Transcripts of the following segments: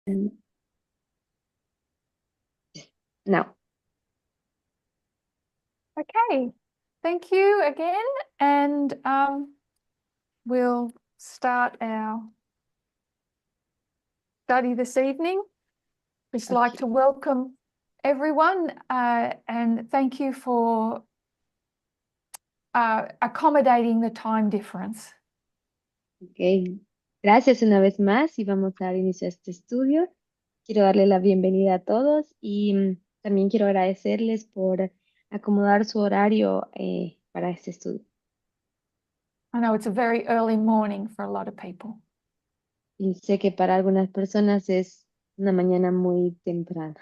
Mm, No. Okay, thank you again, and we'll start our study this evening. Just like Okay. to welcome everyone and thank you for accommodating the time difference. Ok. Gracias una vez más y vamos a dar inicio a este estudio. Quiero darle la bienvenida a todos y también quiero agradecerles por acomodar su horario para este estudio. I know it's a very early morning for a lot of people. Y sé que para algunas personas es una mañana muy temprana.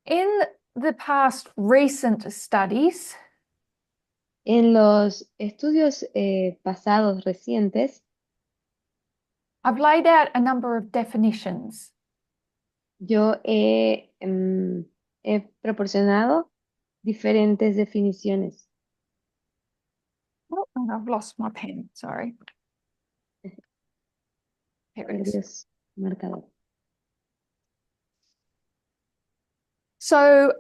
In the past recent studies, En los estudios pasados recientes, I've laid out a number of definitions. yo he proporcionado diferentes definiciones. Oh, and I've lost my pen, sorry. Here it is. Perdió su marcador. So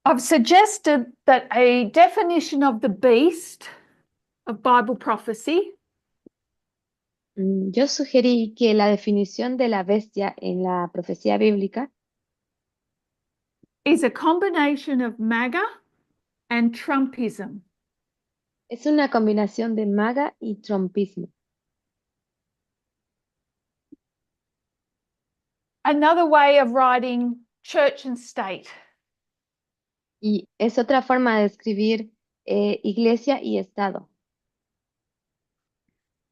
I've suggested that a definition of the beast of Bible prophecy Yo sugerí que la definición de la bestia en la profecía bíblica is a combination of MAGA and Trumpism. es una combinación de maga y trumpismo. Another way of writing church and state. Y es otra forma de escribir iglesia y Estado.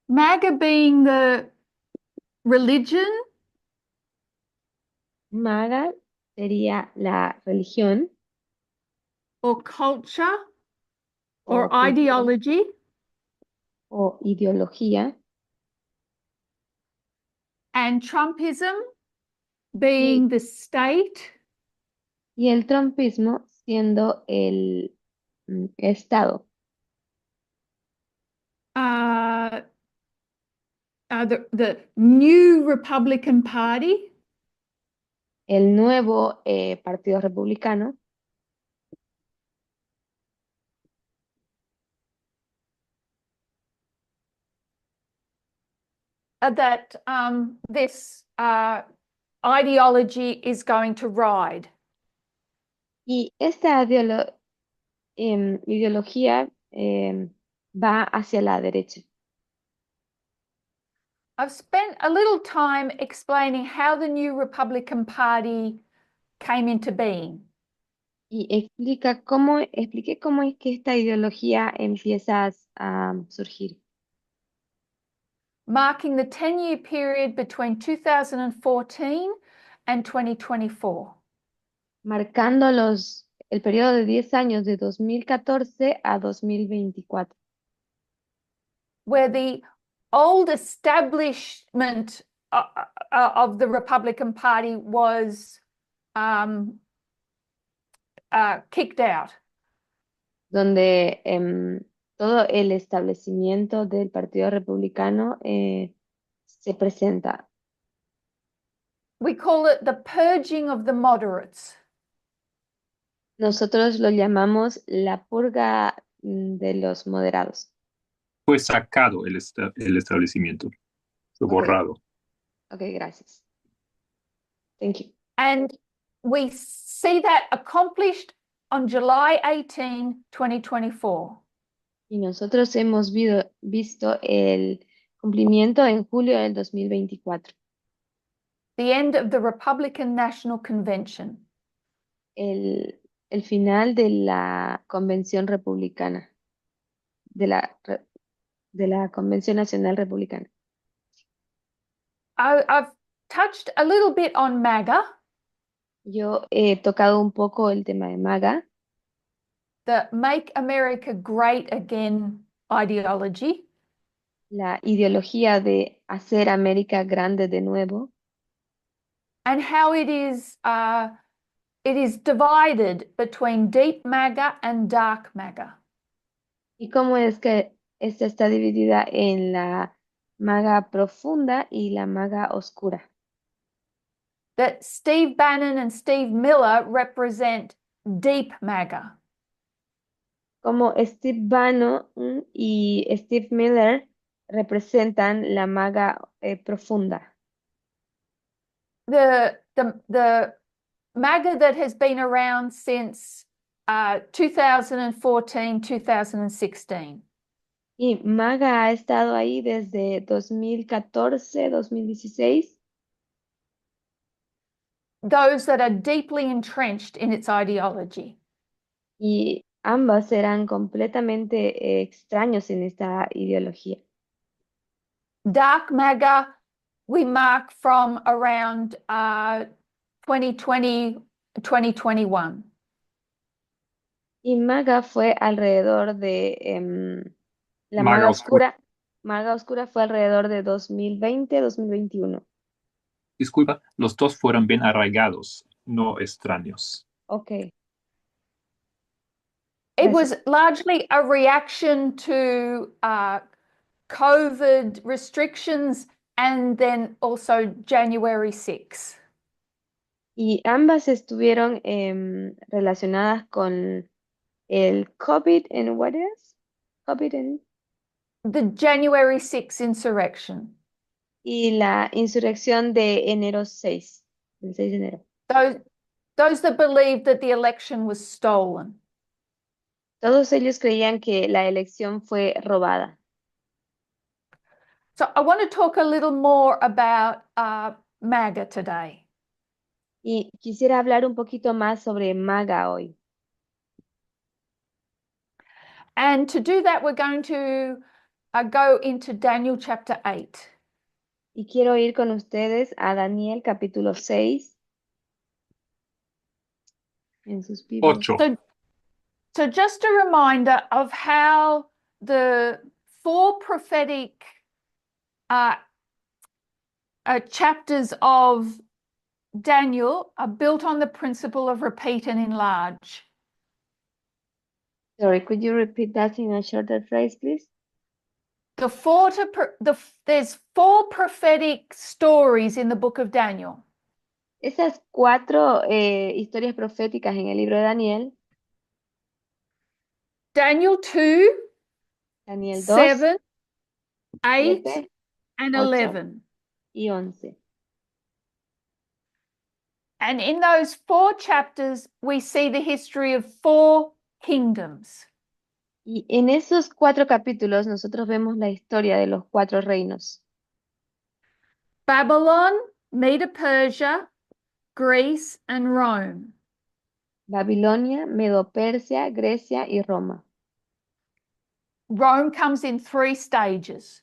MAGA being the religion Maga sería la religión or culture or o cultura ideology, o ideología and Trumpism y, being the state y el trumpismo siendo el Estado. uh, the new Republican Party El nuevo Partido Republicano that this ideology is going to ride. y esta ideología va hacia la derecha. I've spent a little time explaining how the new Republican Party came into being. Y expliqué cómo es que esta ideología empieza a surgir, Marking the 10-year period between 2014 and 2024. marcando el periodo de 10 años de 2014 a 2024, Where the old establishment of the Republican Party was kicked out. donde todo el establecimiento del Partido Republicano se presenta. We call it the purging of the moderates. Nosotros lo llamamos la purga de los moderados. Fue sacado el establecimiento, fue Ok, borrado. ok, gracias. Thank you. And we see that accomplished on July 18, 2024. Y nosotros hemos visto el cumplimiento en julio del 2024, The end of the Republican National Convention. el final de la Convención Republicana, de la Convención Nacional Republicana. I've touched a little bit on MAGA, Yo he tocado un poco el tema de MAGA, the Make America Great Again ideology, la ideología de hacer América grande de nuevo, and how it is divided between deep MAGA and dark MAGA. y cómo es que esta está dividida en la maga profunda y la maga oscura. That Steve Bannon and Steve Miller represent deep MAGA. Como Steve Bannon y Steve Miller representan la maga profunda. The MAGA that has been around since 2014, 2016. Y maga ha estado ahí desde 2014, 2016. Those that are deeply entrenched in its ideology. Y ambas eran completamente extraños en esta ideología. Dark MAGA we mark from around 2020, 2021. Y maga fue alrededor de la Maga maga oscura. oscura. Maga oscura fue alrededor de 2020, 2021. Disculpa, los dos fueron bien arraigados, no extraños. Ok. It Gracias. was largely a reaction to COVID restrictions and then also January 6. Y ambas estuvieron relacionadas con el COVID and what else? COVID and The January 6 insurrection. y la insurrección de enero 6, el 6 de enero. Those that believed that the election was stolen. Todos ellos creían que la elección fue robada. So I want to talk a little more about MAGA today. Y quisiera hablar un poquito más sobre MAGA hoy. And to do that, we're going to go into Daniel chapter 8. Y quiero ir con ustedes a Daniel capítulo 6 en sus Biblias. 8. So just a reminder of how the 4 prophetic chapters of Daniel are built on the principle of repeat and enlarge. Sorry, could you repeat that in a shorter phrase, please? There's 4 prophetic stories in the book of Daniel. Esas 4 historias proféticas en el libro de Daniel, Daniel 2, Daniel 2, 7, 8, 7, and 8 11. y 11. And in those 4 chapters, we see the history of 4 kingdoms. Y en esos 4 capítulos nosotros vemos la historia de los 4 reinos. Babylon, Medo-Persia, Greece, and Rome. Babilonia, Medo-Persia, Grecia y Roma. Rome comes in 3 stages.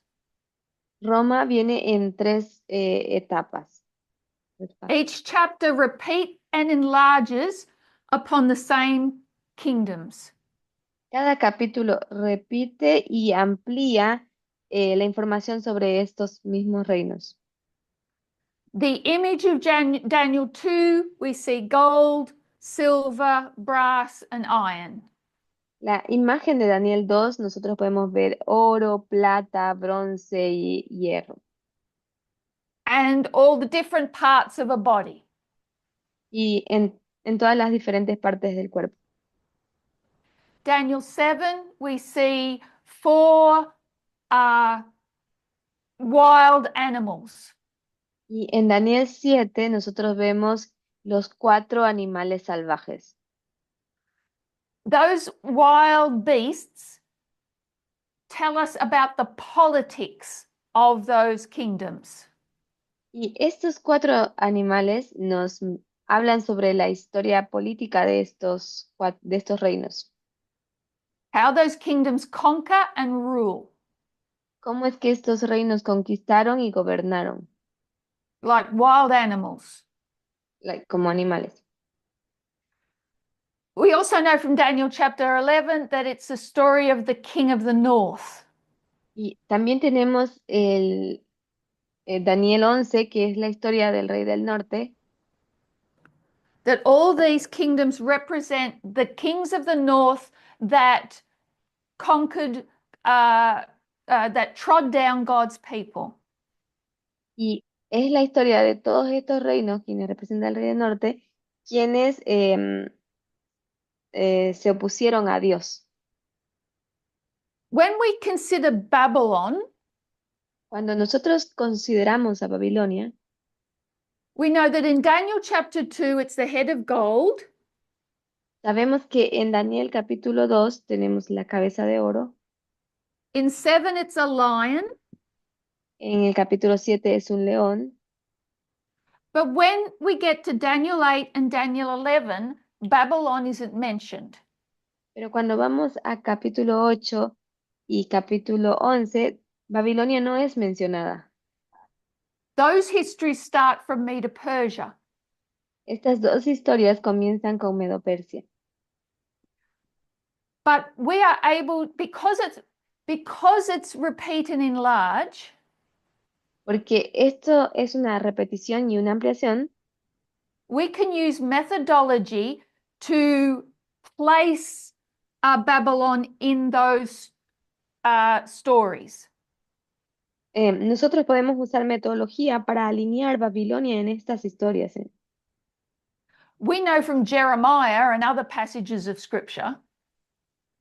Roma viene en 3 etapas. Each chapter repeats and enlarges upon the same kingdoms. Cada capítulo repite y amplía la información sobre estos mismos reinos. The image of Daniel 2, we see gold, silver, brass, and iron. La imagen de Daniel 2, nosotros podemos ver oro, plata, bronce y hierro. And all the different parts of a body. Y en todas las diferentes partes del cuerpo. Daniel 7, we see 4 wild animals. Y en Daniel 7 nosotros vemos los 4 animales salvajes. Those wild beasts tell us about the politics of those kingdoms. Y estos 4 animales nos hablan sobre la historia política de estos reinos. How those kingdoms conquer and rule. ¿Cómo es que estos reinos conquistaron y gobernaron? Like wild animals. Como animales. We also know from Daniel chapter 11 that it's the story of the king of the north. Y también tenemos el Daniel 11, que es la historia del rey del norte. That all these kingdoms represent the kings of the north that conquered that trod down God's people. Y es la historia de todos estos reinos, quienes representan el rey del norte, quienes se opusieron a Dios. When we consider Babylon, Cuando nosotros consideramos a Babilonia, we know that in Daniel chapter 2, it's the head of gold. sabemos que en Daniel capítulo 2 tenemos la cabeza de oro, In 7, it's a lion. en el capítulo 7 es un león, But when we get to Daniel 8 and Daniel 11, Babylon isn't mentioned. pero cuando vamos a capítulo 8 y capítulo 11, Babilonia no es mencionada. Those histories start from Medo-Persia. Estas dos historias comienzan con Medo-Persia. But we are able, because it's repeat and enlarge, Porque esto es una repetición y una ampliación, we can use methodology to place Babylon in those stories. nosotros podemos usar metodología para alinear Babilonia en estas historias. We know from Jeremiah and other passages of scripture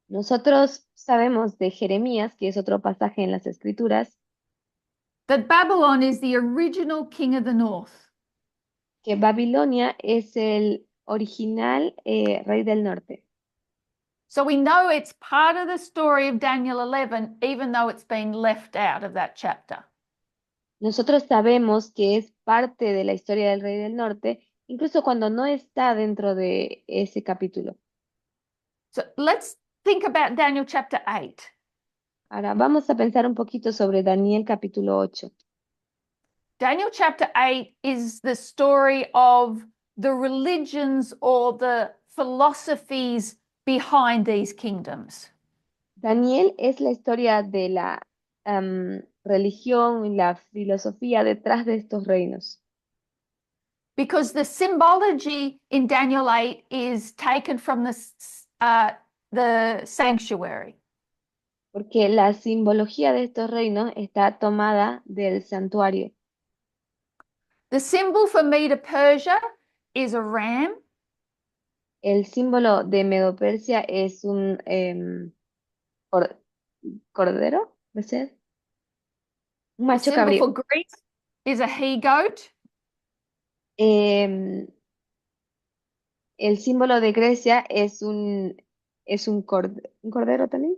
Nosotros sabemos de Jeremías, que es otro pasaje en las Escrituras, that Babylon is the original king of the north. que Babilonia es el original rey del norte. So we know it's part of the story of Daniel 11, even though it's been left out of that chapter. Nosotros sabemos que es parte de la historia del rey del norte, incluso cuando no está dentro de ese capítulo. So let's think about Daniel chapter 8. Ahora vamos a pensar un poquito sobre Daniel capítulo 8. Daniel chapter 8 is the story of the religions or the philosophies behind these kingdoms. Daniel es la historia de la religión y la filosofía detrás de estos reinos. Because the symbology in Daniel 8 is taken from the sanctuary. Porque la simbología de estos reinos está tomada del santuario. The symbol for Medo-Persia is a ram. El símbolo de Medo-Persia es un cordero, ¿puede ser? Un The macho symbol cabrío. for Greece is a he-goat. El símbolo de Grecia es un cordero también.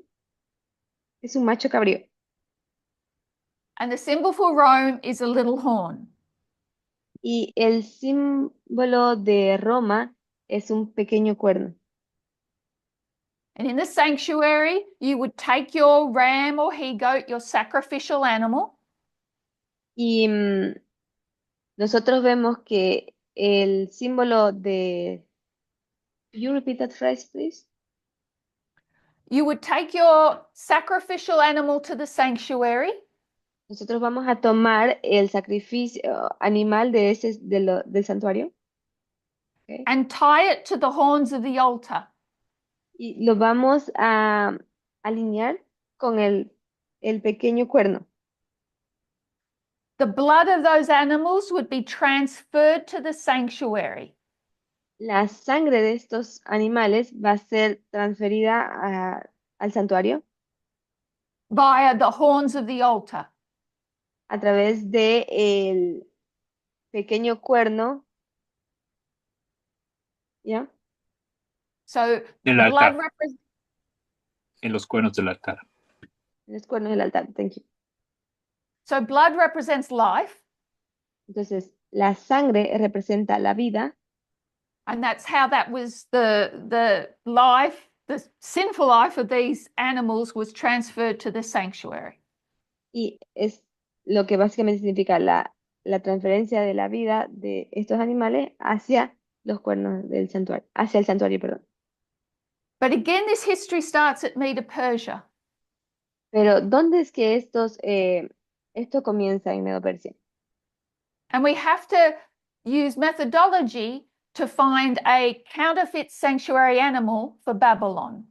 Es un macho cabrío. And the symbol for Rome is a little horn. Y el símbolo de Roma es un pequeño cuerno. And in the sanctuary, you would take your ram or he-goat, your sacrificial animal, Y nosotros vemos que el símbolo de... Could you repeat that phrase, please? you would take your sacrificial animal to the sanctuary, Nosotros vamos a tomar el sacrificio animal del santuario. ¿Ok? and tie it to the horns of the altar. Y lo vamos a alinear con el pequeño cuerno. The blood of those animals would be transferred to the sanctuary. La sangre de estos animales va a ser transferida al santuario Via the horns of the altar. a través de el pequeño cuerno, ¿ya? So Del blood altar, represents en los cuernos del altar. Los cuernos del altar, thank you. so blood represents life, Entonces, la sangre representa la vida and that's how that was the life, the sinful life of these animals was transferred to the sanctuary. y es lo que básicamente significa la transferencia de la vida de estos animales hacia los cuernos del santuario, hacia el santuario, perdón. But again, this history starts at Medo-Persia. Pero ¿dónde es que esto comienza en Medo-Persia? And we have to use methodology to find a counterfeit sanctuary animal for Babylon.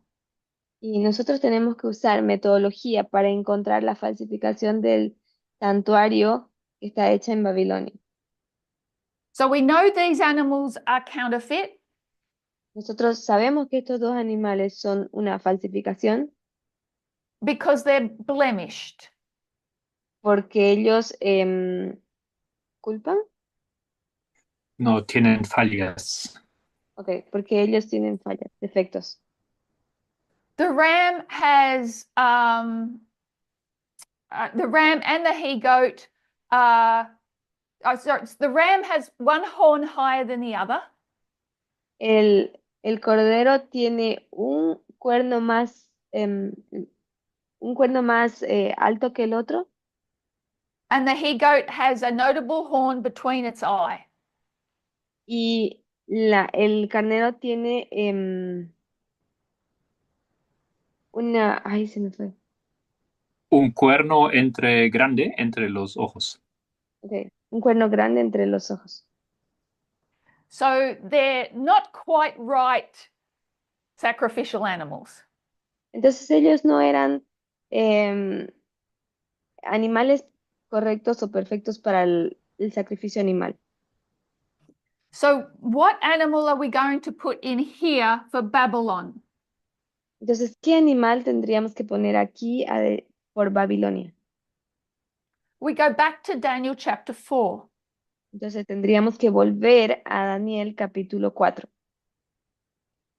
Y nosotros tenemos que usar metodología para encontrar la falsificación del santuario que está hecha en Babilonia. So we know these animals are counterfeit Nosotros sabemos que estos dos animales son una falsificación because they're blemished. porque ellos culpan, No tienen fallas. ok, porque ellos tienen fallas, defectos. The ram has the ram and the he-goat sorry, the ram has one horn higher than the other. El cordero tiene un cuerno más alto que el otro And the he-goat has a notable horn between its eye. y el carnero tiene ay, se me fue. Un cuerno grande entre los ojos. Ok, un cuerno grande entre los ojos. So they're not quite right sacrificial animals. Entonces ellos no eran em, animales correctos o perfectos para el sacrificio animal. So what animal are we going to put in here for Babylon? Entonces, ¿qué animal tendríamos que poner aquí por Babilonia? We go back to Daniel chapter 4. Entonces tendríamos que volver a Daniel capítulo 4.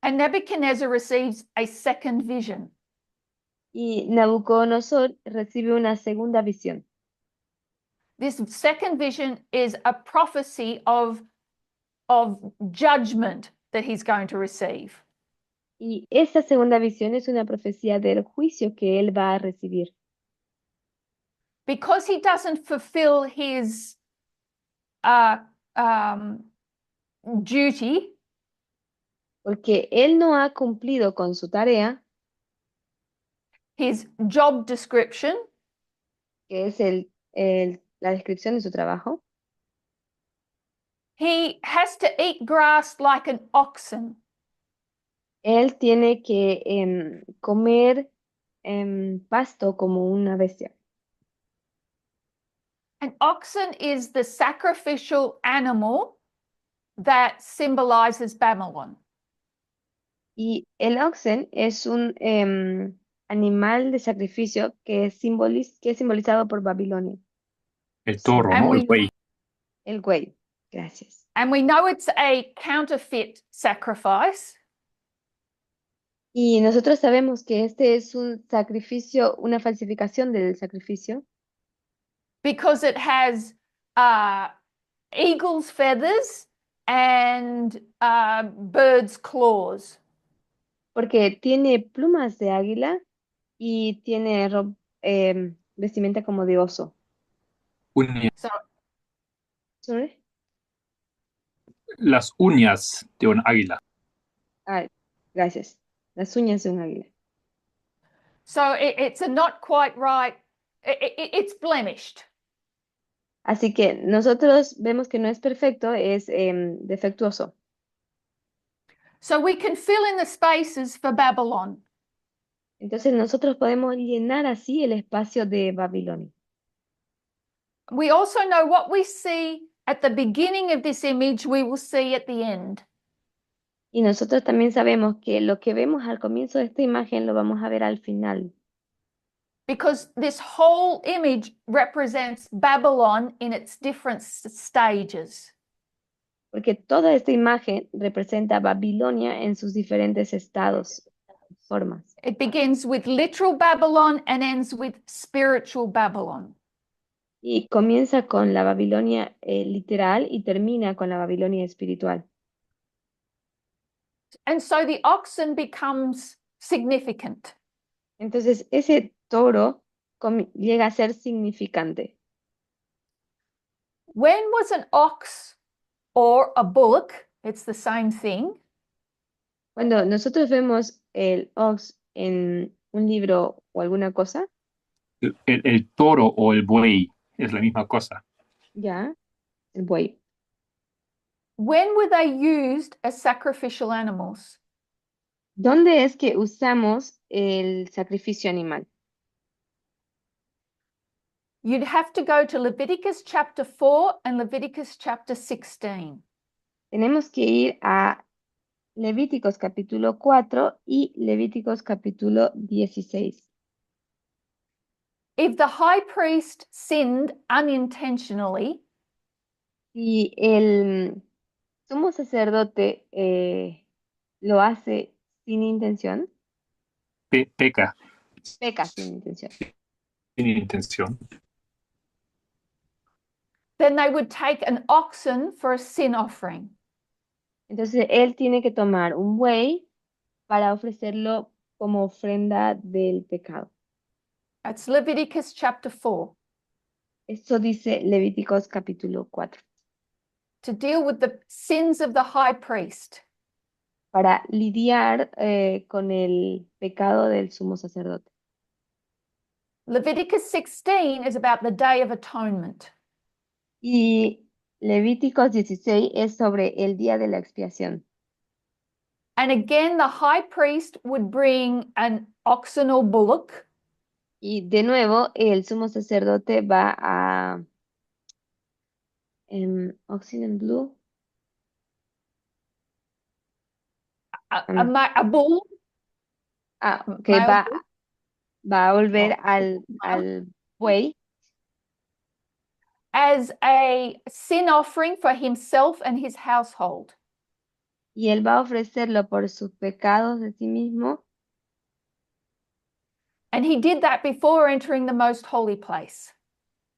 And Nebuchadnezzar receives a second vision. Y Nabucodonosor recibe una segunda visión. This second vision is a prophecy of judgment that he's going to receive. Y esa segunda visión es una profecía del juicio que él va a recibir. Because he doesn't fulfill his duty, Porque él no ha cumplido con su tarea, his job description, que es la descripción de su trabajo. he has to eat grass like an oxen. Él tiene que comer pasto como una bestia. An oxen is the sacrificial animal that symbolizes Babylon. Y el oxen es un animal de sacrificio que es simbolizado por Babilonia. El toro, And ¿no? El buey. El buey. Gracias. And we know it's a counterfeit sacrifice Y nosotros sabemos que este es un sacrificio, una falsificación del sacrificio, because it has eagle's feathers and bird's claws. porque tiene plumas de águila y tiene vestimenta como de oso. So, ¿Sorry? Las uñas de un águila. Ay, gracias. Las uñas de un águila. so it's a not quite right, it's blemished. Así que nosotros vemos que no es perfecto, es defectuoso. So we can fill in the spaces for Babylon. Entonces nosotros podemos llenar así el espacio de Babilonia. We also know what we see at the beginning of this image, we will see at the end. Y nosotros también sabemos que lo que vemos al comienzo de esta imagen lo vamos a ver al final. Because this whole image represents Babylon in its different stages. Porque toda esta imagen representa a Babilonia en sus diferentes estados, formas. It begins with literal Babylon and ends with spiritual Babylon. Y comienza con la Babilonia literal y termina con la Babilonia espiritual. And so the oxen becomes significant. Entonces ese toro llega a ser significante. When was an ox or a bullock, it's the same thing, Cuando nosotros vemos el ox en un libro o alguna cosa, El toro o el buey es la misma cosa. ya, el buey. when were they used as sacrificial animals? ¿Dónde es que usamos el sacrificio animal? You'd have to go to Leviticus chapter 4 and Leviticus chapter 16. Tenemos que ir a Levíticos capítulo 4 y Levíticos capítulo 16. If the high priest sinned unintentionally, Si el sumo sacerdote lo hace sin intención, Peca peca sin intención. sin intención. then they would take an oxen for a sin offering. Entonces él tiene que tomar un buey para ofrecerlo como ofrenda del pecado. That's Leviticus chapter 4. Esto dice Levíticos capítulo 4. To deal with the sins of the high priest. Para lidiar con el pecado del sumo sacerdote. Leviticus 16 is about the Day of Atonement. Y Levíticos 16 es sobre el día de la expiación. And again, the high priest would bring an oxen or bullock. Y de nuevo, el sumo sacerdote va a Oxen and Blue. A bull. Que male va, bull, va a volver male, al buey as a sin offering for himself and his household. y él va a ofrecerlo por sus pecados de sí mismo. And he did that before entering the most holy place.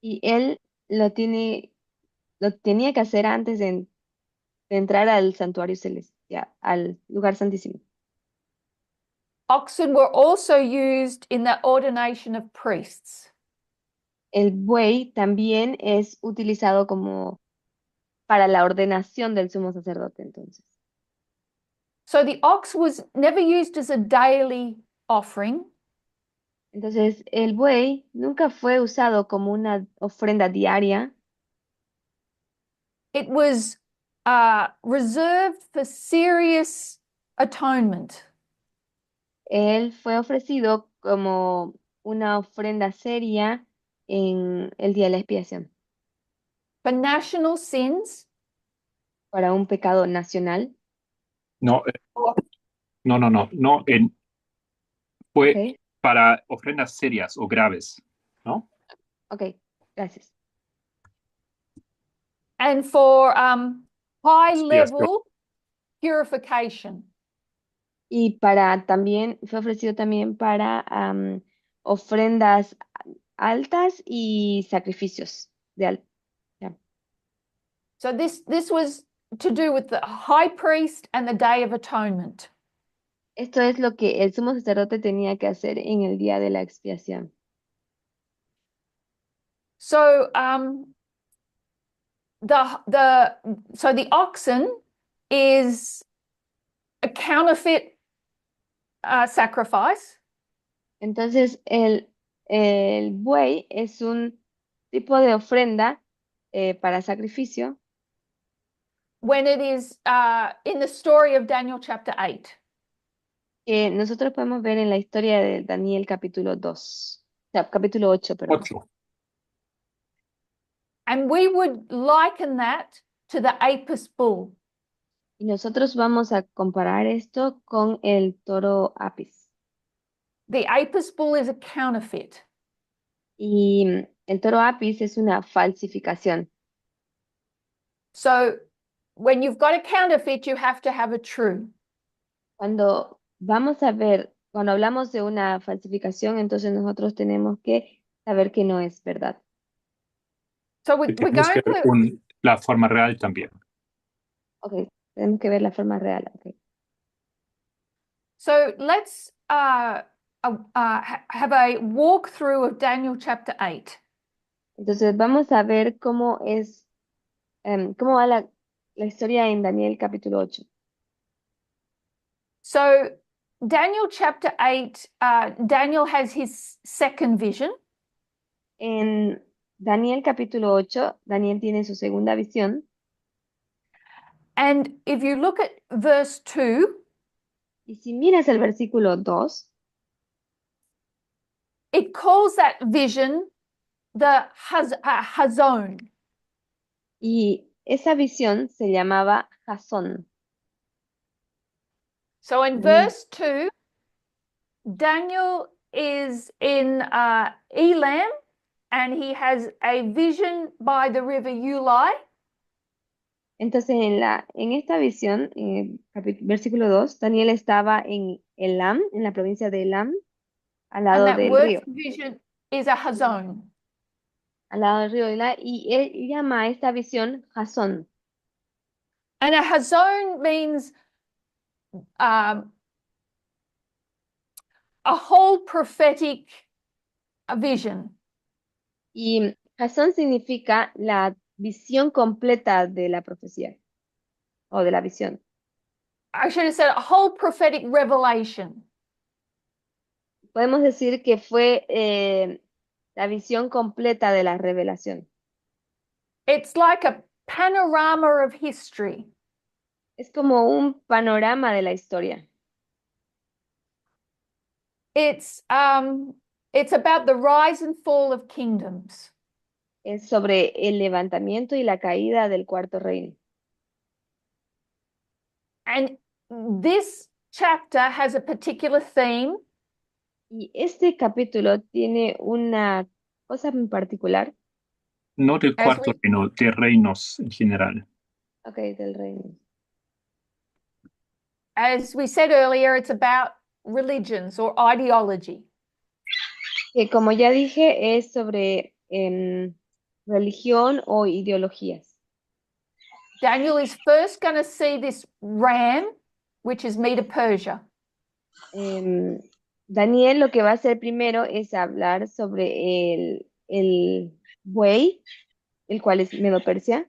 Y él lo tenía que hacer antes de entrar al santuario celestial, al lugar santísimo. Oxen were also used in the ordination of priests. El buey también es utilizado como para la ordenación del sumo sacerdote, entonces. So the ox was never used as a daily offering. Entonces, el buey nunca fue usado como una ofrenda diaria. It was reserved for serious atonement. Él fue ofrecido como una ofrenda seria en el día de la expiación For national sins. para un pecado nacional. No, no. Fue Ok, para ofrendas serias o graves, ¿no? ok, gracias. And for high Expiación. level purification. Y fue ofrecido también para ofrendas altas y sacrificios de alta. So this was to do with the high priest and the Day of Atonement. Esto es lo que el sumo sacerdote tenía que hacer en el día de la expiación. So the oxen is a counterfeit sacrifice. Entonces, el buey es un tipo de ofrenda para sacrificio When it is in the story of Daniel chapter 8. que nosotros podemos ver en la historia de Daniel capítulo 2, capítulo 8, perdón. 8. And we would liken that to the Apis bull. Y nosotros vamos a comparar esto con el toro Apis. The Apis bull is a counterfeit. Y el toro Apis es una falsificación. So when you've got a counterfeit, you have to have a true. Cuando cuando hablamos de una falsificación, entonces nosotros tenemos que saber que no es verdad. So we're Tenemos que going ver to la forma real también. Ok, tenemos que ver la forma real. Okay. So let's have a walkthrough of Daniel chapter 8. Entonces vamos a ver cómo va la historia en Daniel capítulo 8. So Daniel chapter 8, Daniel has his second vision. En Daniel capítulo 8, Daniel tiene su segunda visión. And if you look at verse 2, Y si miras el versículo 2, it calls that vision the Hazon. y esa visión se llamaba Jasón. So in verse 2, Daniel is in Elam and he has a vision by the river Ulai. Entonces, en esta visión, en el versículo 2, Daniel estaba en Elam, en la provincia de Elam, al And lado that del word río, for vision is a Hazon. al lado del río Ela, y él llama a esta visión Jasón. And a Hazon means a whole prophetic vision. Y Jasón significa la visión completa de la profecía o de la visión. I should have said a whole prophetic revelation. Podemos decir que fue la visión completa de la revelación. It's like a panorama of history. Es como un panorama de la historia. It's about the rise and fall of kingdoms. Es sobre el levantamiento y la caída del cuarto reino. And this chapter has a particular theme. Y este capítulo tiene una cosa en particular, No del As cuarto we, reino, de reinos en general. ok, del reino. as we said earlier, it's about religions or ideology. Que como ya dije, es sobre religión o ideologías. Daniel is first going to see this ram, which is Medo-Persia. Daniel lo que va a hacer primero es hablar sobre el buey, el cual es Medo-Persia.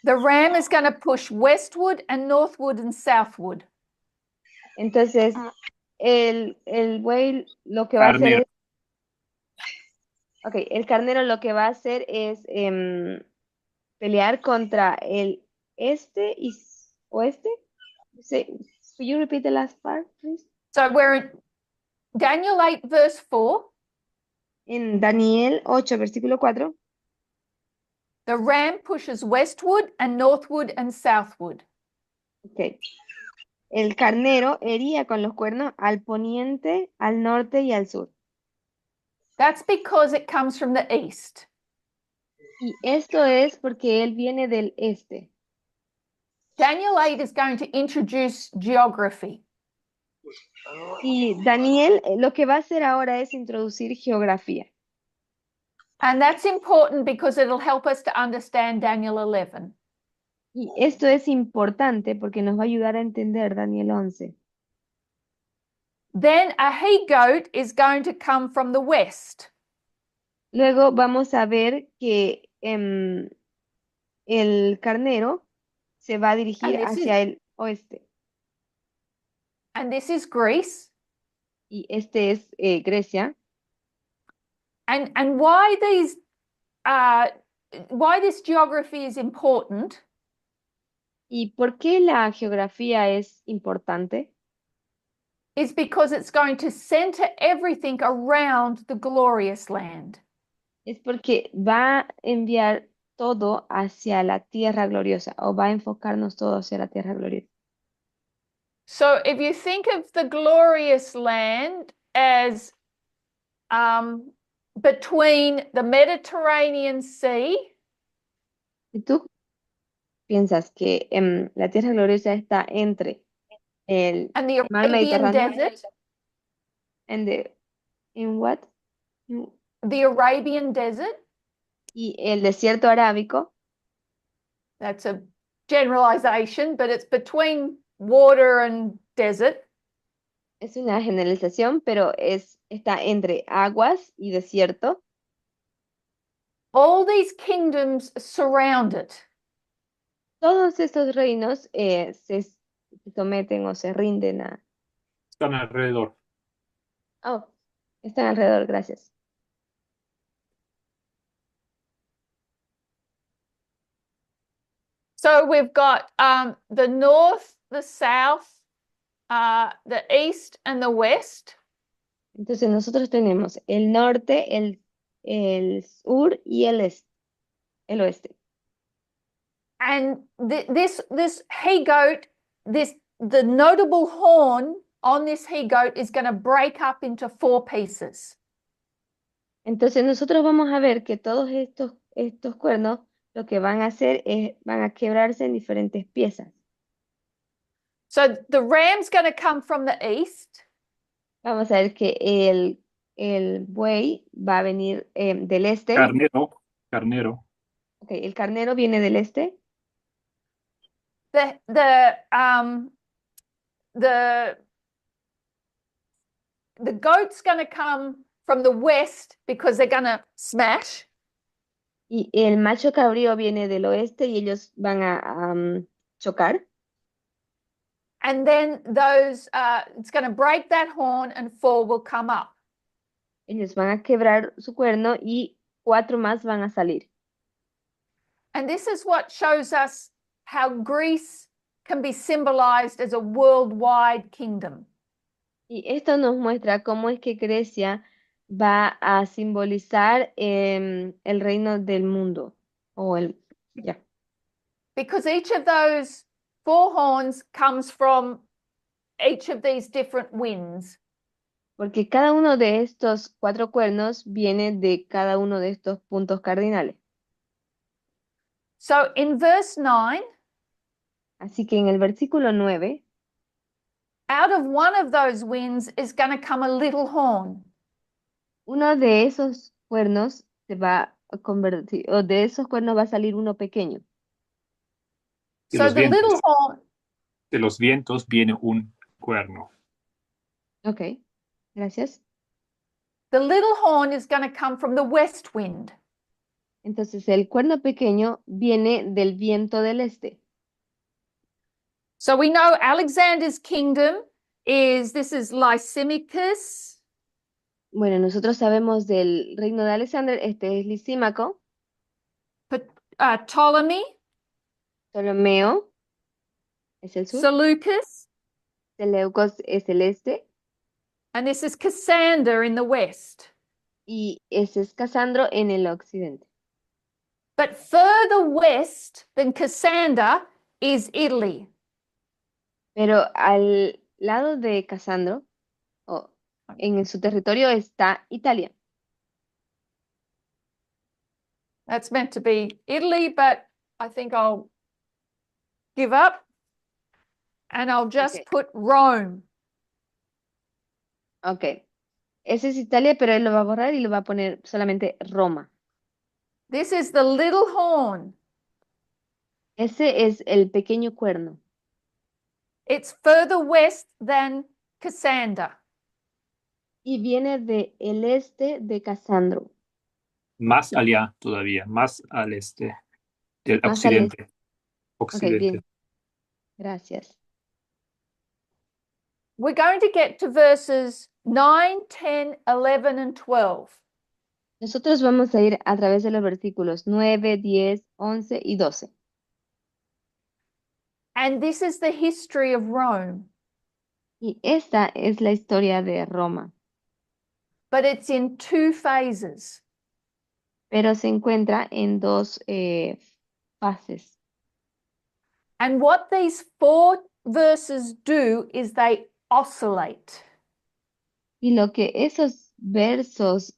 The ram is going to push westward and northward and southward. Entonces, el buey lo que va a hacer Carnero. es, ok, el carnero lo que va a hacer es pelear contra el este y oeste. Could you repeat the last part, please? So we're in Daniel 8, verse 4. En Daniel 8, versículo 4. The ram pushes westward and northward and southward. Ok. El carnero hería con los cuernos al poniente, al norte y al sur. That's because it comes from the east. Y esto es porque él viene del este. Daniel 8 is going to introduce geography. Y Daniel lo que va a hacer ahora es introducir geografía. And that's important because it'll help us to understand Daniel 11. Y esto es importante porque nos va a ayudar a entender Daniel 11. Then a he-goat is going to come from the west. Luego vamos a ver que el carnero se va a dirigir hacia el oeste. And this is Greece. Y este es Grecia. And why this geography is important ¿Y por qué la geografía es importante? is because it's going to center everything around the glorious land. Es porque va a enviar todo hacia la tierra gloriosa o va a enfocarnos todo hacia la tierra gloriosa. So if you think of the glorious land as between the Mediterranean Sea Si tú piensas que la tierra gloriosa está entre el and the mar Arabian Mediterráneo desert, in what? the Arabian desert, Y el desierto arábico, that's a generalization, but it's between water and desert. es una generalización, pero está entre aguas y desierto. All these kingdoms surround it. Todos estos reinos se someten o se rinden a... Están alrededor. Oh, están alrededor, gracias. So we've got the north, the south, the east and the west. Entonces nosotros tenemos el norte, el sur y el oeste. And this he-goat, the notable horn on this he-goat is going to break up into 4 pieces. Entonces nosotros vamos a ver que todos estos cuernos lo que van a hacer es, van a quebrarse en diferentes piezas. So the ram's going to come from the east. Vamos a ver que el buey va a venir del este. Carnero. Ok, el carnero viene del este. The goat's going to come from the west because they're going to smash. Y el macho cabrío viene del oeste y ellos van a chocar. And then those, it's going to break that horn and 4 will come up. Ellos van a quebrar su cuerno y 4 más van a salir. And this is what shows us how Greece can be symbolized as a worldwide kingdom. Y esto nos muestra cómo es que Grecia va a simbolizar el reino del mundo. Because each of those 4 horns comes from each of these different winds. Porque cada uno de estos 4 cuernos viene de cada uno de estos puntos cardinales. So in verse 9, Así que en el versículo 9, out of one of those winds is going to come a little horn. uno de esos cuernos se va a convertir, o de esos cuernos va a salir uno pequeño. De So los the vientos. little horn, De los vientos viene un cuerno. Ok, gracias. the little horn is going to come from the west wind. Entonces el cuerno pequeño viene del viento del este. So we know Alexander's kingdom this is Lysimachus. Bueno, nosotros sabemos del reino de Alexander, este es Lisímaco, Ptolemy, Ptolomeo es el sur, Seleucus, Seleucos es el este, and this is Cassander in the west. y ese es Casandro en el occidente. But further west than Cassander is Italy. Pero al lado de Casandro, en su territorio está Italia. That's meant to be Italy, but I think I'll give up and I'll just Okay. put Rome. Ok, ese es Italia, pero él lo va a borrar y lo va a poner solamente Roma. This is the little horn. Ese es el pequeño cuerno. It's further west than Cassander. Y viene del este de Casandro. Más allá todavía, más al este del Más al occidente. Ok, Occidente. bien. Gracias. We're going to get to verses 9, 10, 11, and 12. Nosotros vamos a ir a través de los versículos 9, 10, 11 y 12. And this is the history of Rome, Y esta es la historia de Roma, but it's in 2 phases. pero se encuentra en 2 fases. And what these 4 verses do is they oscillate. Y lo que esos versos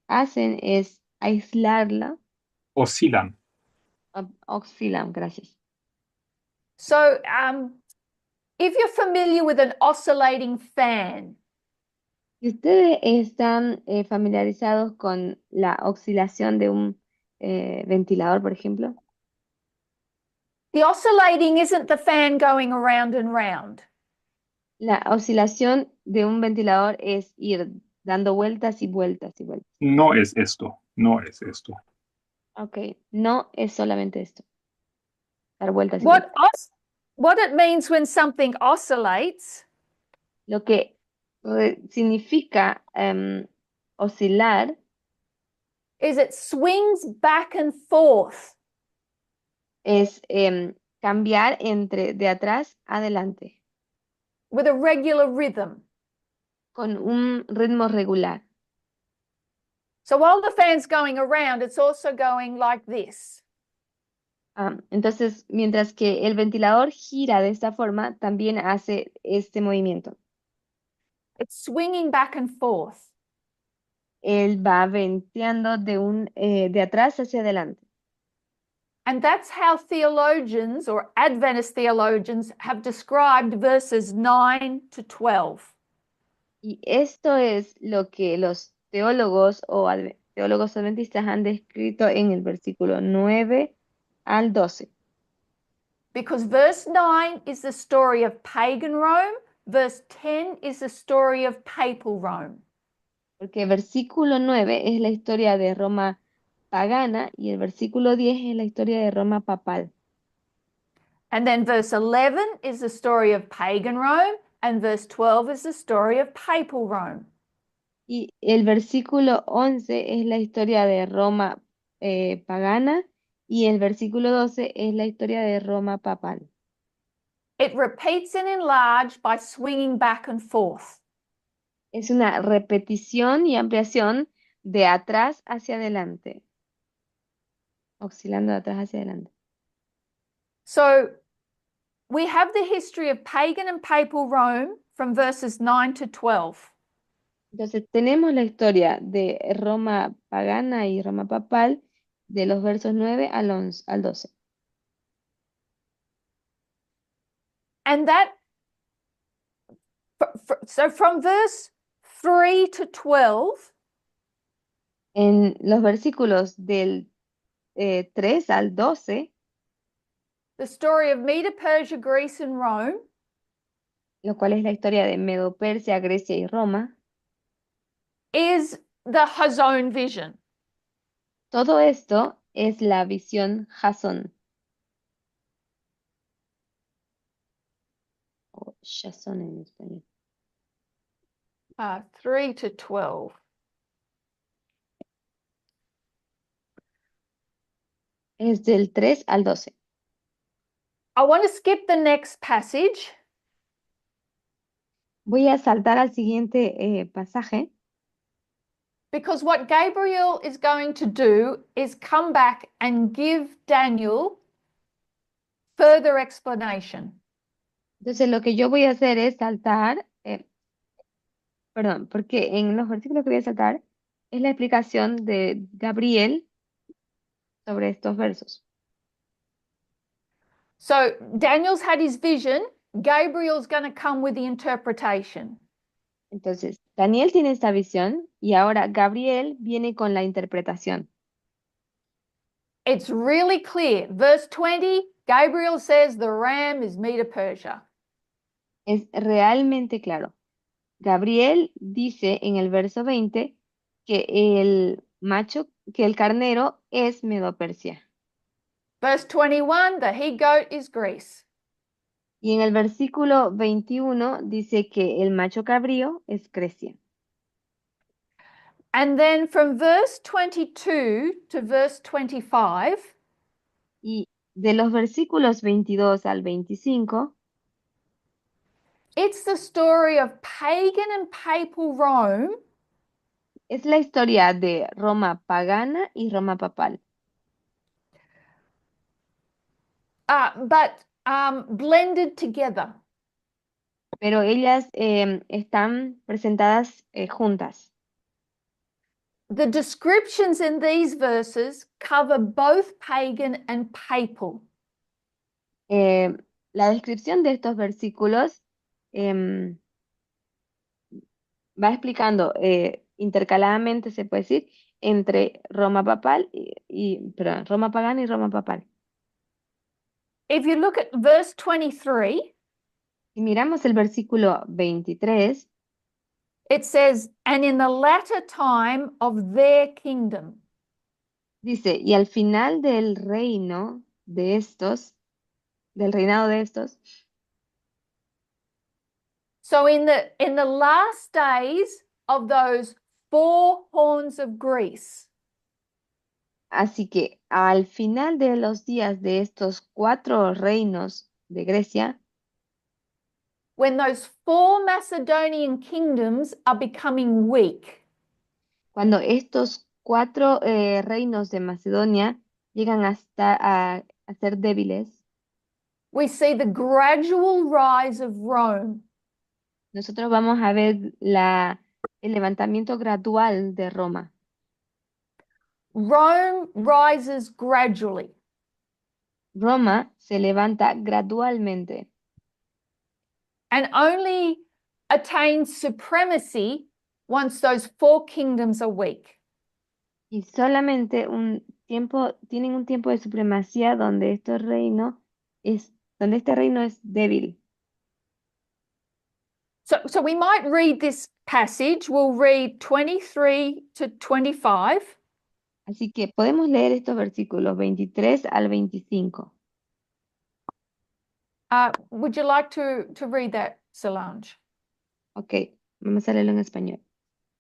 hacen es aislarla. Oscilan. Oscilan, gracias. So if you're familiar with an oscillating fan, Si ustedes están familiarizados con la oscilación de un ventilador, por ejemplo, the oscillating isn't the fan going around and round. la oscilación de un ventilador es ir dando vueltas y vueltas y vueltas. No es esto. No es esto. Ok, no es solamente esto. Dar vueltas y What vueltas. what it means when something oscillates Lo que significa oscilar is it swings back and forth. es cambiar de atrás a adelante. with a regular rhythm. con un ritmo regular. So while the fan's going around, it's also going like this. Entonces, mientras que el ventilador gira de esta forma, también hace este movimiento. It's swinging back and forth. Él va venteando de atrás hacia adelante. And that's how theologians or Adventist theologians have described verses 9 to 12. Y esto es lo que los teólogos o teólogos adventistas han descrito en el versículo 9 al 12. Because verse 9 is the story of pagan Rome, verse 10 is the story of papal Rome. Porque el versículo 9 es la historia de Roma pagana y el versículo 10 es la historia de Roma papal. And then verse 11 is the story of pagan Rome, and verse 12 is the story of papal Rome. Y el versículo 11 es la historia de Roma pagana y el versículo 12 es la historia de Roma papal. It repeats and enlarged by swinging back and forth. Es una repetición y ampliación de atrás hacia adelante, oscilando de atrás hacia adelante. So we have the history of pagan and papal Rome from verses 9 to 12. Entonces tenemos la historia de Roma pagana y Roma papal de los versos 9 al 12. And that, so from verse 3 to 12, En los versículos del 3 al 12, the story of Medo Persia, Greece, and Rome, lo cual es la historia de Medo-Persia, Grecia y Roma, is the Hazon vision. todo esto es la visión Jasón. O Jasón en español. 3 to 12. Es del 3 al 12. I want to skip the next passage Voy a saltar al siguiente pasaje because what Gabriel is going to do is come back and give Daniel further explanation. Entonces lo que yo voy a hacer es saltar, perdón, porque en los versículos que voy a saltar es la explicación de Gabriel sobre estos versos. So Daniel's had his vision. Gabriel's going to come with the interpretation. Entonces, Daniel tiene esta visión y ahora Gabriel viene con la interpretación. It's really clear. Verse 20, Gabriel says the ram is Medo Persia. Es realmente claro. Gabriel dice en el verso 20 que el carnero es Medo-Persia. Verse 21, the he-goat is Greece. Y en el versículo 21 dice que el macho cabrío es Grecia. And then from verse 22 to verse 25, Y de los versículos 22 al 25 it's the story of pagan and papal Rome es la historia de Roma pagana y Roma papal, but blended together. pero ellas están presentadas juntas. The descriptions in these verses cover both pagan and papal. La descripción de estos versículos va explicando intercaladamente, se puede decir, entre Roma papal perdón, Roma pagana y Roma papal. If you look at verse 23, Si miramos el versículo 23, it says, and in the latter time of their kingdom. dice, y al final del reino de estos, del reinado de estos, So in the last days of those four horns of Greece, así que al final de los días de estos 4 reinos de Grecia, when those four Macedonian kingdoms are becoming weak. Cuando estos cuatro reinos de Macedonia llegan a ser débiles, We see the gradual rise of Rome. nosotros vamos a ver el levantamiento gradual de Roma. Rome rises gradually. Roma se levanta gradualmente And only attains supremacy once those four kingdoms are weak. y solamente tienen un tiempo de supremacía donde donde este reino es débil. So we might read this passage. We'll read 23 to 25. Así que podemos leer estos versículos 23 al 25. Would you like to read that, Solange? Ok, vamos a leerlo en español.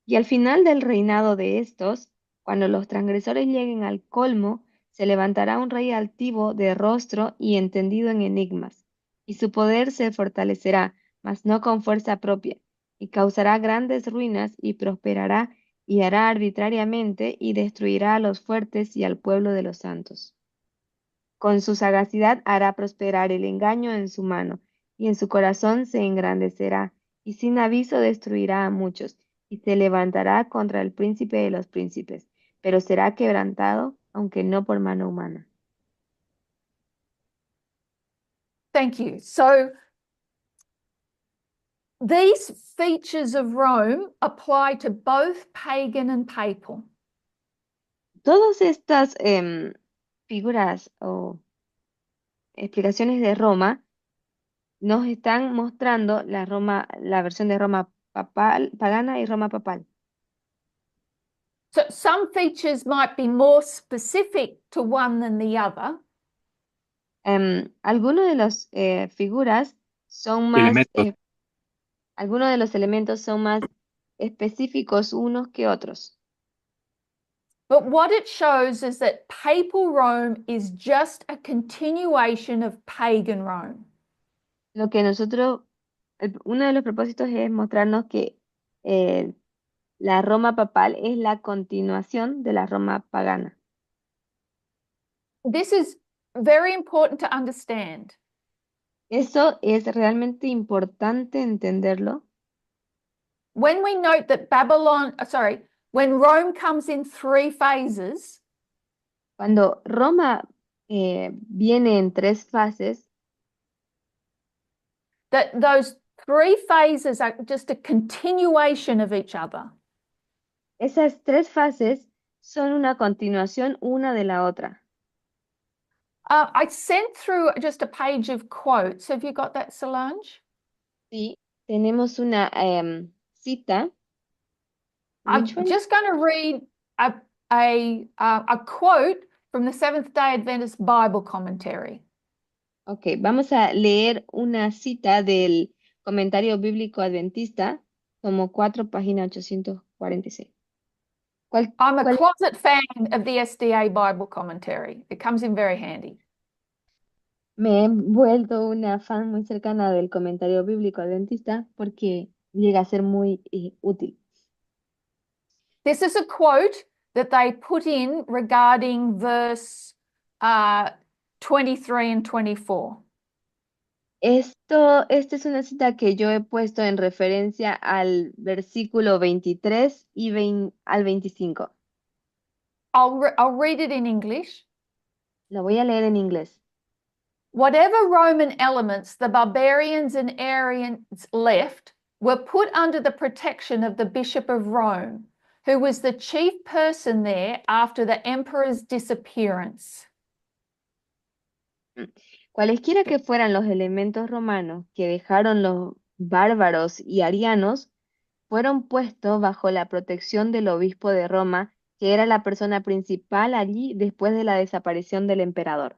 Y al final del reinado de estos, cuando los transgresores lleguen al colmo, se levantará un rey altivo de rostro y entendido en enigmas, y su poder se fortalecerá, mas no con fuerza propia, y causará grandes ruinas y prosperará y hará arbitrariamente y destruirá a los fuertes y al pueblo de los santos. Con su sagacidad hará prosperar el engaño en su mano, y en su corazón se engrandecerá, y sin aviso destruirá a muchos, y se levantará contra el príncipe de los príncipes, pero será quebrantado, aunque no por mano humana. Thank you. So these features of Rome apply to both pagan and papal. Todas estas figuras o explicaciones de Roma nos están mostrando la versión de Roma pagana y Roma papal. So some features might be more specific to one than the other. Algunos de las figuras son más, Elementos. algunos de los elementos son más específicos unos que otros. But what it shows is that papal Rome is just a continuation of pagan Rome. Lo que uno de los propósitos es mostrarnos que la Roma papal es la continuación de la Roma pagana. This is very important to understand. Eso es realmente importante entenderlo. When we note that when Rome comes in three phases, Cuando Roma viene en 3 fases, that those three phases are just a continuation of each other. esas 3 fases son una continuación una de la otra. I sent through just a page of quotes. Have you got that, Solange? Sí, tenemos una cita. I'm Which one? just going to read a quote from the Seventh-day Adventist Bible Commentary. Ok, vamos a leer una cita del comentario bíblico adventista, como 4, página 846. I'm a cuál- closet fan of the SDA Bible Commentary. It comes in very handy. Me he vuelto una fan muy cercana del comentario bíblico adventista porque llega a ser muy útil. This is a quote that they put in regarding verse 23 and 24. Esta es una cita que yo he puesto en referencia al versículo 23 y al 25. I'll read it in English. Lo voy a leer en inglés. Whatever Roman elements the barbarians and Arians left were put under the protection of the Bishop of Rome, who was the chief person there after the emperor's disappearance. Cualesquiera que fueran los elementos romanos que dejaron los bárbaros y arianos, fueron puestos bajo la protección del obispo de Roma, que era la persona principal allí después de la desaparición del emperador.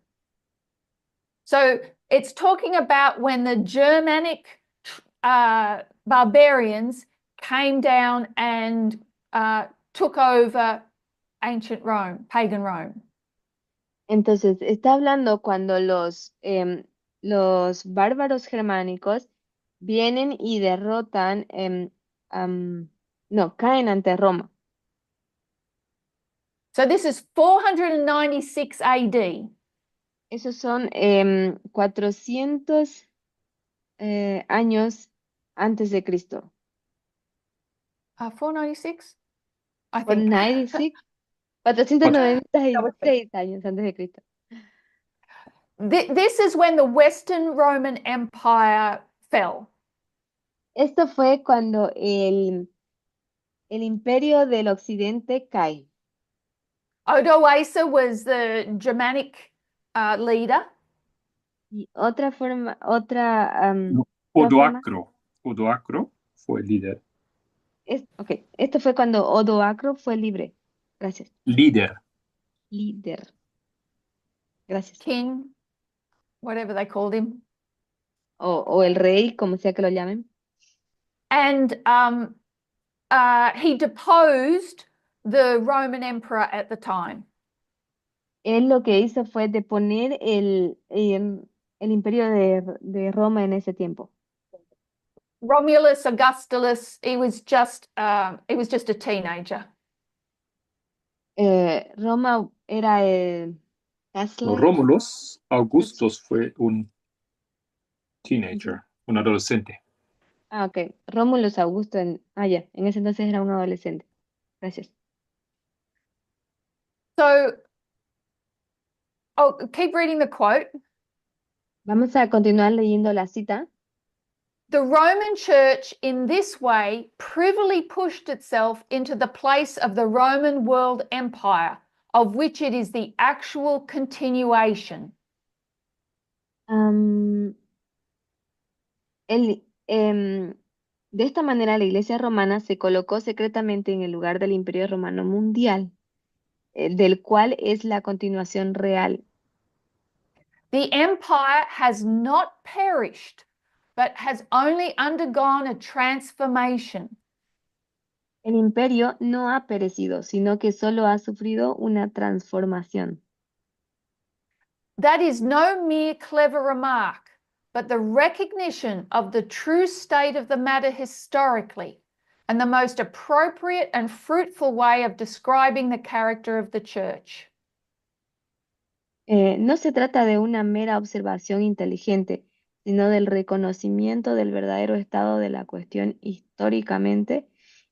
So it's talking about when the Germanic barbarians came down and took over ancient Rome, pagan Rome. Entonces, está hablando cuando los bárbaros germánicos vienen y derrotan, no, caen ante Roma. So this is 496 AD. Esos son 400 años antes de Cristo. 496, I think. 496, 496 años antes de Cristo. This is when the Western Roman Empire fell. Esto fue cuando el imperio del occidente cae. Odoacer was the Germanic leader. Y otra forma, otra No, forma, Odoacro fue el líder. esto fue cuando Odoacro fue libre. Gracias. Líder. Líder. Gracias. King, whatever they called him. O el rey, como sea que lo llamen. And he deposed the Roman emperor at the time. Él lo que hizo fue deponer el imperio de Roma en ese tiempo. Romulus Augustulus, he was just a teenager. Roma era Los Rómulos, Augustus fue un teenager, un adolescente. Ah, ok. Rómulus Augusto ya, en ese entonces era un adolescente. Gracias. So, keep reading the quote. Vamos a continuar leyendo la cita. The Roman Church in this way privily pushed itself into the place of the Roman world empire, of which it is the actual continuation. De esta manera, la Iglesia romana se colocó secretamente en el lugar del Imperio Romano Mundial, del cual es la continuación real. The empire has not perished, but has only undergone a transformation. El imperio no ha perecido, sino que solo ha sufrido una transformación. That is no mere clever remark, but the recognition of the true state of the matter historically, and the most appropriate and fruitful way of describing the character of the church. No se trata de una mera observación inteligente, sino del reconocimiento del verdadero estado de la cuestión históricamente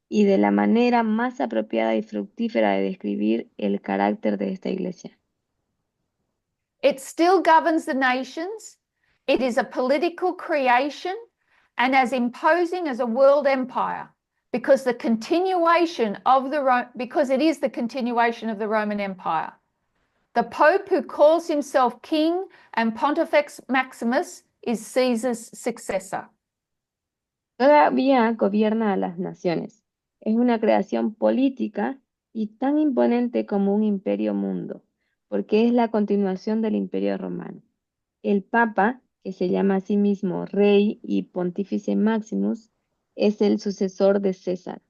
y de la manera más apropiada y fructífera de describir el carácter de esta iglesia. It still governs the nations. It is a political creation and as imposing as a world empire because it is the continuation of the Roman Empire. The Pope who calls himself King and Pontifex Maximus is Caesar's successor. Todavía gobierna a las naciones. Es una creación política y tan imponente como un imperio mundo, porque es la continuación del imperio romano. El Papa, que se llama a sí mismo Rey y Pontífice Maximus, es el sucesor de César.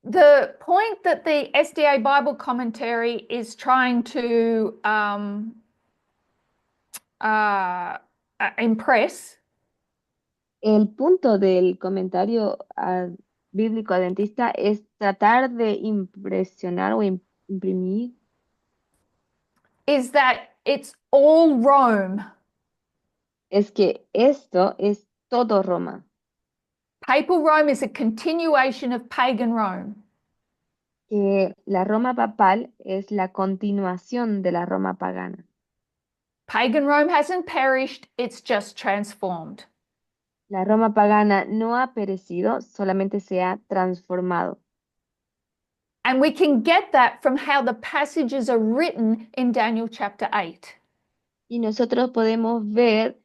The point that the SDA Bible commentary is trying to impress. El punto del comentario bíblico adventista es tratar de impresionar o imprimir. Is that it's all Rome. Es que esto es todo Roma. Papal Rome is a continuation of pagan Rome. Que la Roma papal es la continuación de la Roma pagana. Pagan Rome hasn't perished, it's just transformed. La Roma pagana no ha perecido, solamente se ha transformado. And we can get that from how the passages are written in Daniel chapter 8. Y nosotros podemos ver,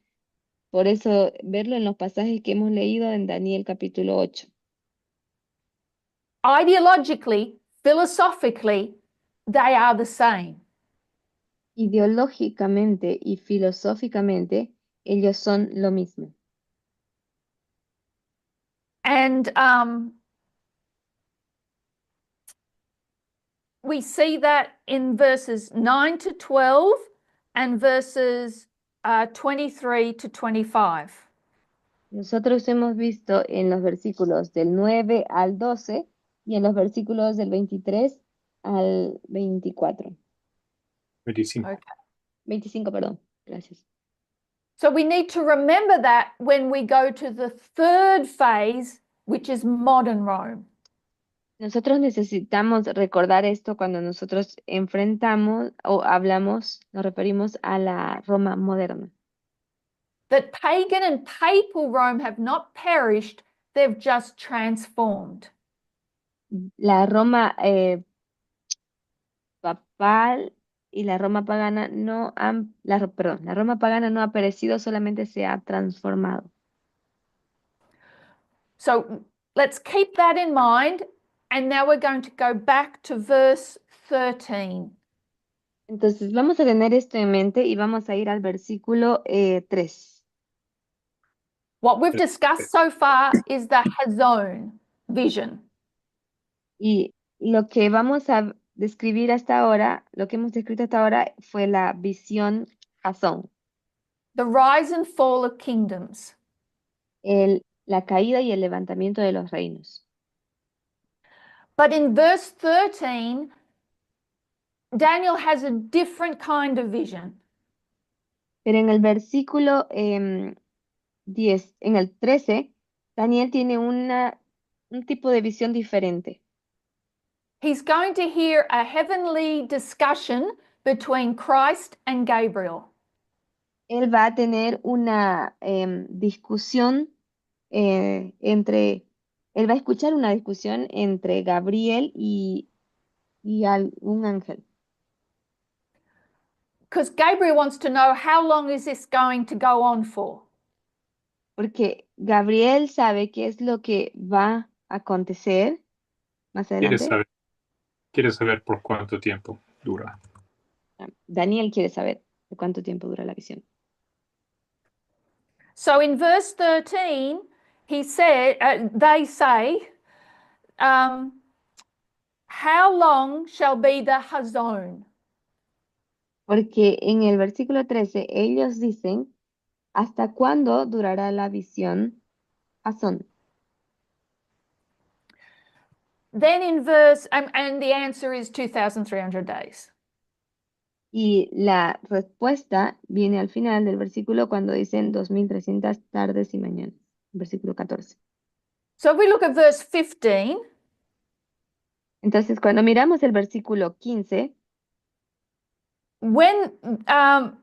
por eso verlo en los pasajes que hemos leído en Daniel capítulo 8. Ideologically, philosophically, they are the same. Ideológicamente y filosóficamente, ellos son lo mismo. And we see that in verses 9 to 12 and verses 23 to 25. Nosotros hemos visto en los versículos del 9 al 12 y en los versículos del 23 al 24. 25. Okay. 25, perdón. Gracias. So we need to remember that when we go to the third phase, which is modern Rome. Nosotros necesitamos recordar esto cuando nosotros enfrentamos o hablamos, nos referimos a la Roma moderna. That pagan and papal Rome have not perished, they've just transformed. La Roma papal y la Roma pagana no han, perdón, la Roma pagana no ha perecido, solamente se ha transformado. So let's keep that in mind. And now we're going to go back to verse 13. Entonces vamos a tener esto en mente y vamos a ir al versículo 3. What we've discussed so far is the Hazon vision. Y lo que vamos a describir hasta ahora, lo que hemos descrito hasta ahora fue la visión Jasón, The rise and fall of kingdoms. la caída y el levantamiento de los reinos. But in verse 13, Daniel has a different kind of vision. Pero en el versículo 10, en el 13, Daniel tiene un tipo de visión diferente. He's going to hear a heavenly discussion between Christ and Gabriel. Él va a tener una discusión él va a escuchar una discusión entre Gabriel y un ángel. Because Gabriel wants to know, how long is this going to go on for? Porque Gabriel sabe qué es lo que va a acontecer más Quiere adelante. saber, quiere saber por cuánto tiempo dura. Daniel quiere saber por cuánto tiempo dura la visión. So in verse 13, he said, they say, how long shall be the Hazon? Porque en el versículo 13 ellos dicen, ¿hasta cuándo durará la visión Jasón? Then in verse, and the answer is 2,300 days. Y la respuesta viene al final del versículo cuando dicen 2300 tardes y mañanas. Versículo 14. So if we look at verse 15, Entonces, cuando miramos el versículo 15, when that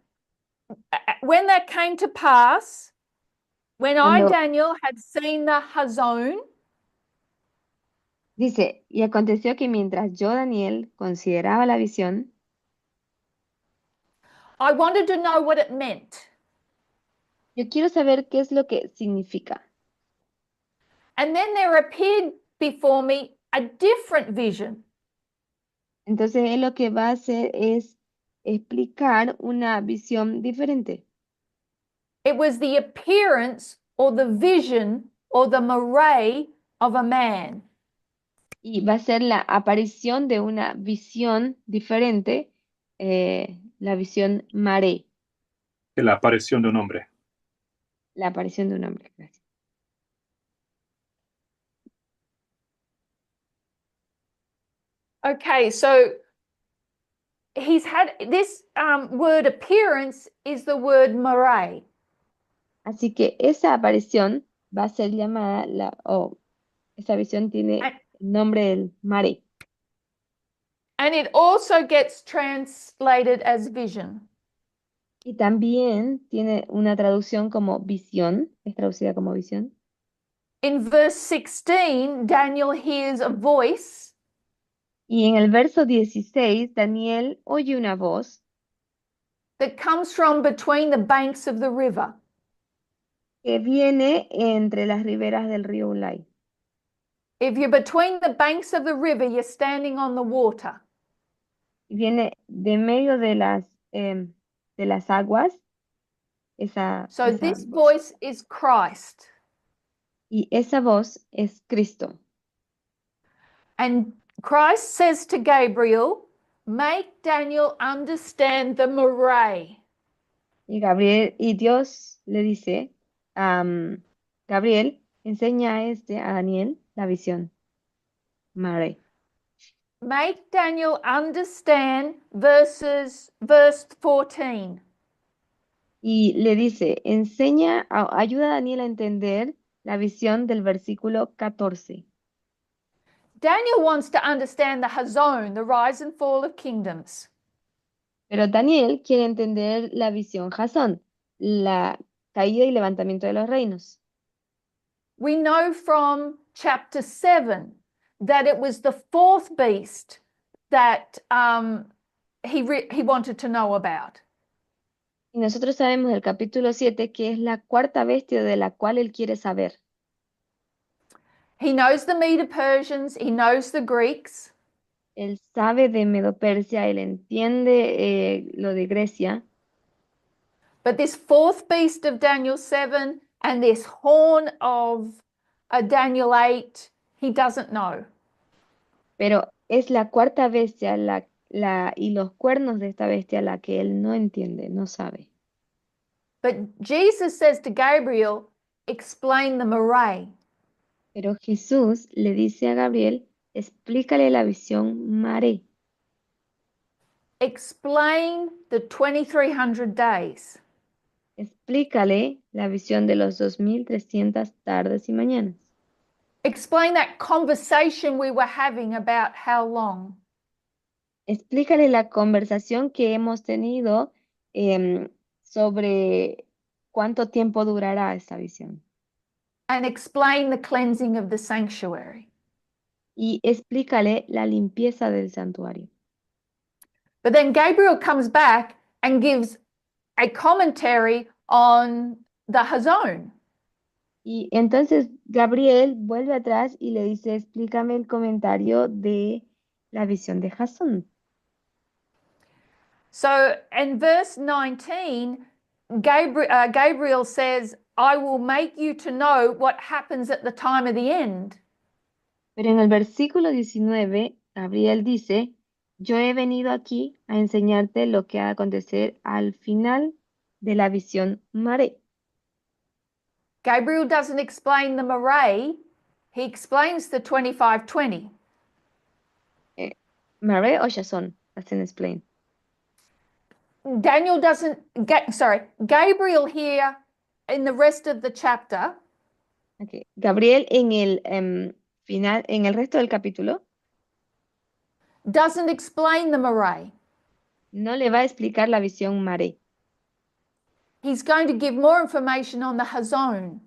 came to pass, when I, cuando Daniel, had seen the Hazon, dice, y aconteció que mientras yo, Daniel, consideraba la visión, I wanted to know what it meant. yo quiero saber qué es lo que significa. And then there appeared before me a different vision. Entonces, él lo que va a hacer es explicar una visión diferente. It was the appearance or the vision or the moray of a man. Y va a ser la aparición de una visión diferente, la visión Maré, De la aparición de un hombre. la aparición de un hombre. Gracias. Okay, so he's had this word appearance is the word moray. Así que esa aparición va a ser llamada, esa visión tiene And, el nombre del Maré. and it also gets translated as vision. Y también tiene una traducción como visión, es traducida como visión. In verse 16, Daniel hears a voice. Y en el verso 16, Daniel oye una voz That comes from between the banks of the river. que viene entre las riberas del río Ulai. If you're between the banks of the river, you're standing on the water. Y viene de medio de las aguas. So this voice is Christ. Y esa voz es Cristo. And Christ says to Gabriel, make Daniel understand the moray. Y Dios le dice, Gabriel enseña a Daniel la visión. Mare. Make Daniel understand verse 14. Y le dice, ayuda a Daniel a entender la visión del versículo 14. Daniel wants to understand the Hazon, the rise and fall of kingdoms. Pero Daniel quiere entender la visión Jasón, la caída y levantamiento de los reinos. We know from chapter 7 that it was the fourth beast that he wanted to know about. Y nosotros sabemos del capítulo 7 que es la cuarta bestia de la cual él quiere saber. He knows the Medo-Persians, he knows the Greeks, Él sabe de Medo-Persia, él entiende lo de Grecia, but this fourth beast of Daniel 7 and this horn of Daniel 8, he doesn't know. pero es la cuarta bestia y los cuernos de esta bestia la que él no entiende, no sabe. But Jesus says to Gabriel, explain the Marae. Pero Jesús le dice a Gabriel, explícale la visión Mare, Explain the 2300 days. explícale la visión de los 2300 tardes y mañanas. Explain that conversation we were having about how long. Explícale la conversación que hemos tenido sobre cuánto tiempo durará esta visión. And explain the cleansing of the sanctuary. Y explícale la limpieza del santuario. But then Gabriel comes back and gives a commentary on the Hazon. Y entonces Gabriel vuelve atrás y le dice, explícame el comentario de la visión de Jasón. So in verse 19, Gabriel says, I will make you to know what happens at the time of the end. Pero en el versículo 19, Gabriel dice, yo he venido aquí a enseñarte lo que ha de acontecer al final de la visión Mare. Gabriel doesn't explain the Marae, he explains the 2520. Mare o Jasón, doesn't explain. Daniel doesn't Gabriel here in the rest of the chapter Okay. Gabriel en el final, en el resto del capítulo, doesn't explain the Marae. no le va a explicar la visión Mare. He's going to give more information on the Hazon.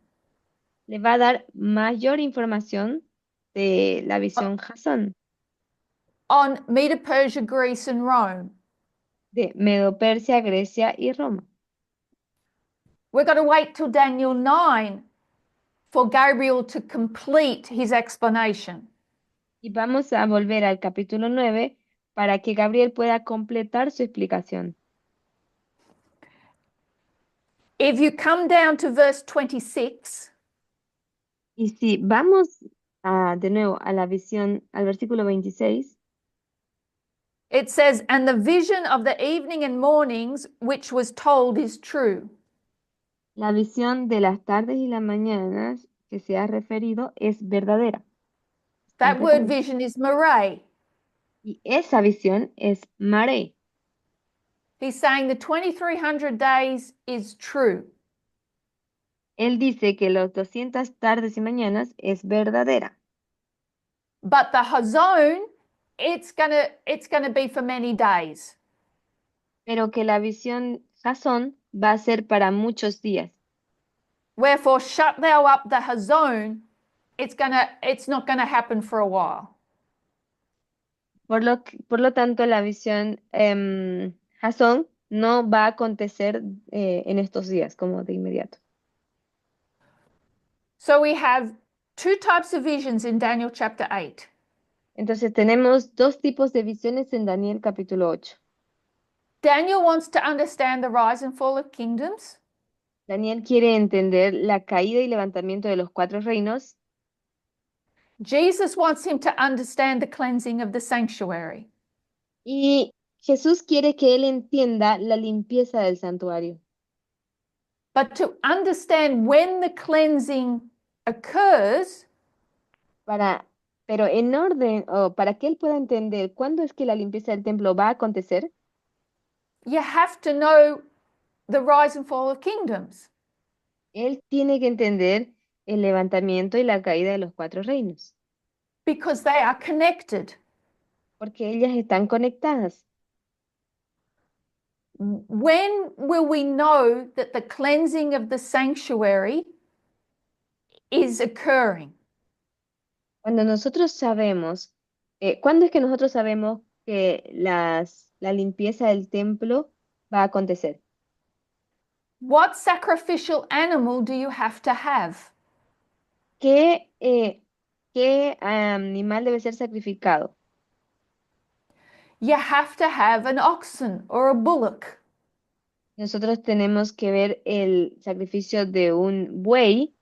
Le va a dar mayor información de la visión Jasón, On Medo-Persia, Greece, and Rome. de Medo-Persia, Grecia y Roma. We're going to wait till Daniel 9 for Gabriel to complete his explanation. Y vamos a volver al capítulo 9 para que Gabriel pueda completar su explicación. If you come down to verse 26, Y si vamos de nuevo a la visión, al versículo 26, it says, and the vision of the evening and mornings which was told is true. la visión de las tardes y las mañanas que se ha referido es verdadera. That word vision is Marae. Y esa visión es Mare. He's saying the 2300 days is true. Él dice que los 200 tardes y mañanas es verdadera. But the Hazon, it's gonna be for many days. Pero que la visión Jasón va a ser para muchos días. Wherefore shut thou up the Hazon, it's not gonna happen for a while. Por lo tanto, la visión Jasón no va a acontecer en estos días, como de inmediato. So we have two types of visions in Daniel chapter 8. Entonces tenemos dos tipos de visiones en Daniel capítulo 8. Daniel wants to understand the rise and fall of kingdoms. Daniel quiere entender la caída y levantamiento de los cuatro reinos. Jesus wants him to understand the cleansing of the sanctuary. Y Jesús quiere que él entienda la limpieza del santuario. But to understand when the cleansing occurs, Pero en orden, o para que él pueda entender cuándo es que la limpieza del templo va a acontecer, you have to know the rise and fall of kingdoms. él tiene que entender el levantamiento y la caída de los cuatro reinos, Because they are connected. porque ellas están conectadas. When will we know that the cleansing of the sanctuary is occurring? Cuando nosotros sabemos, ¿cuándo es que nosotros sabemos que la limpieza del templo va a acontecer? What sacrificial animal do you have to have? ¿Qué animal debe ser sacrificado? You have to have an oxen or a bullock. Nosotros tenemos que ver el sacrificio de un buey.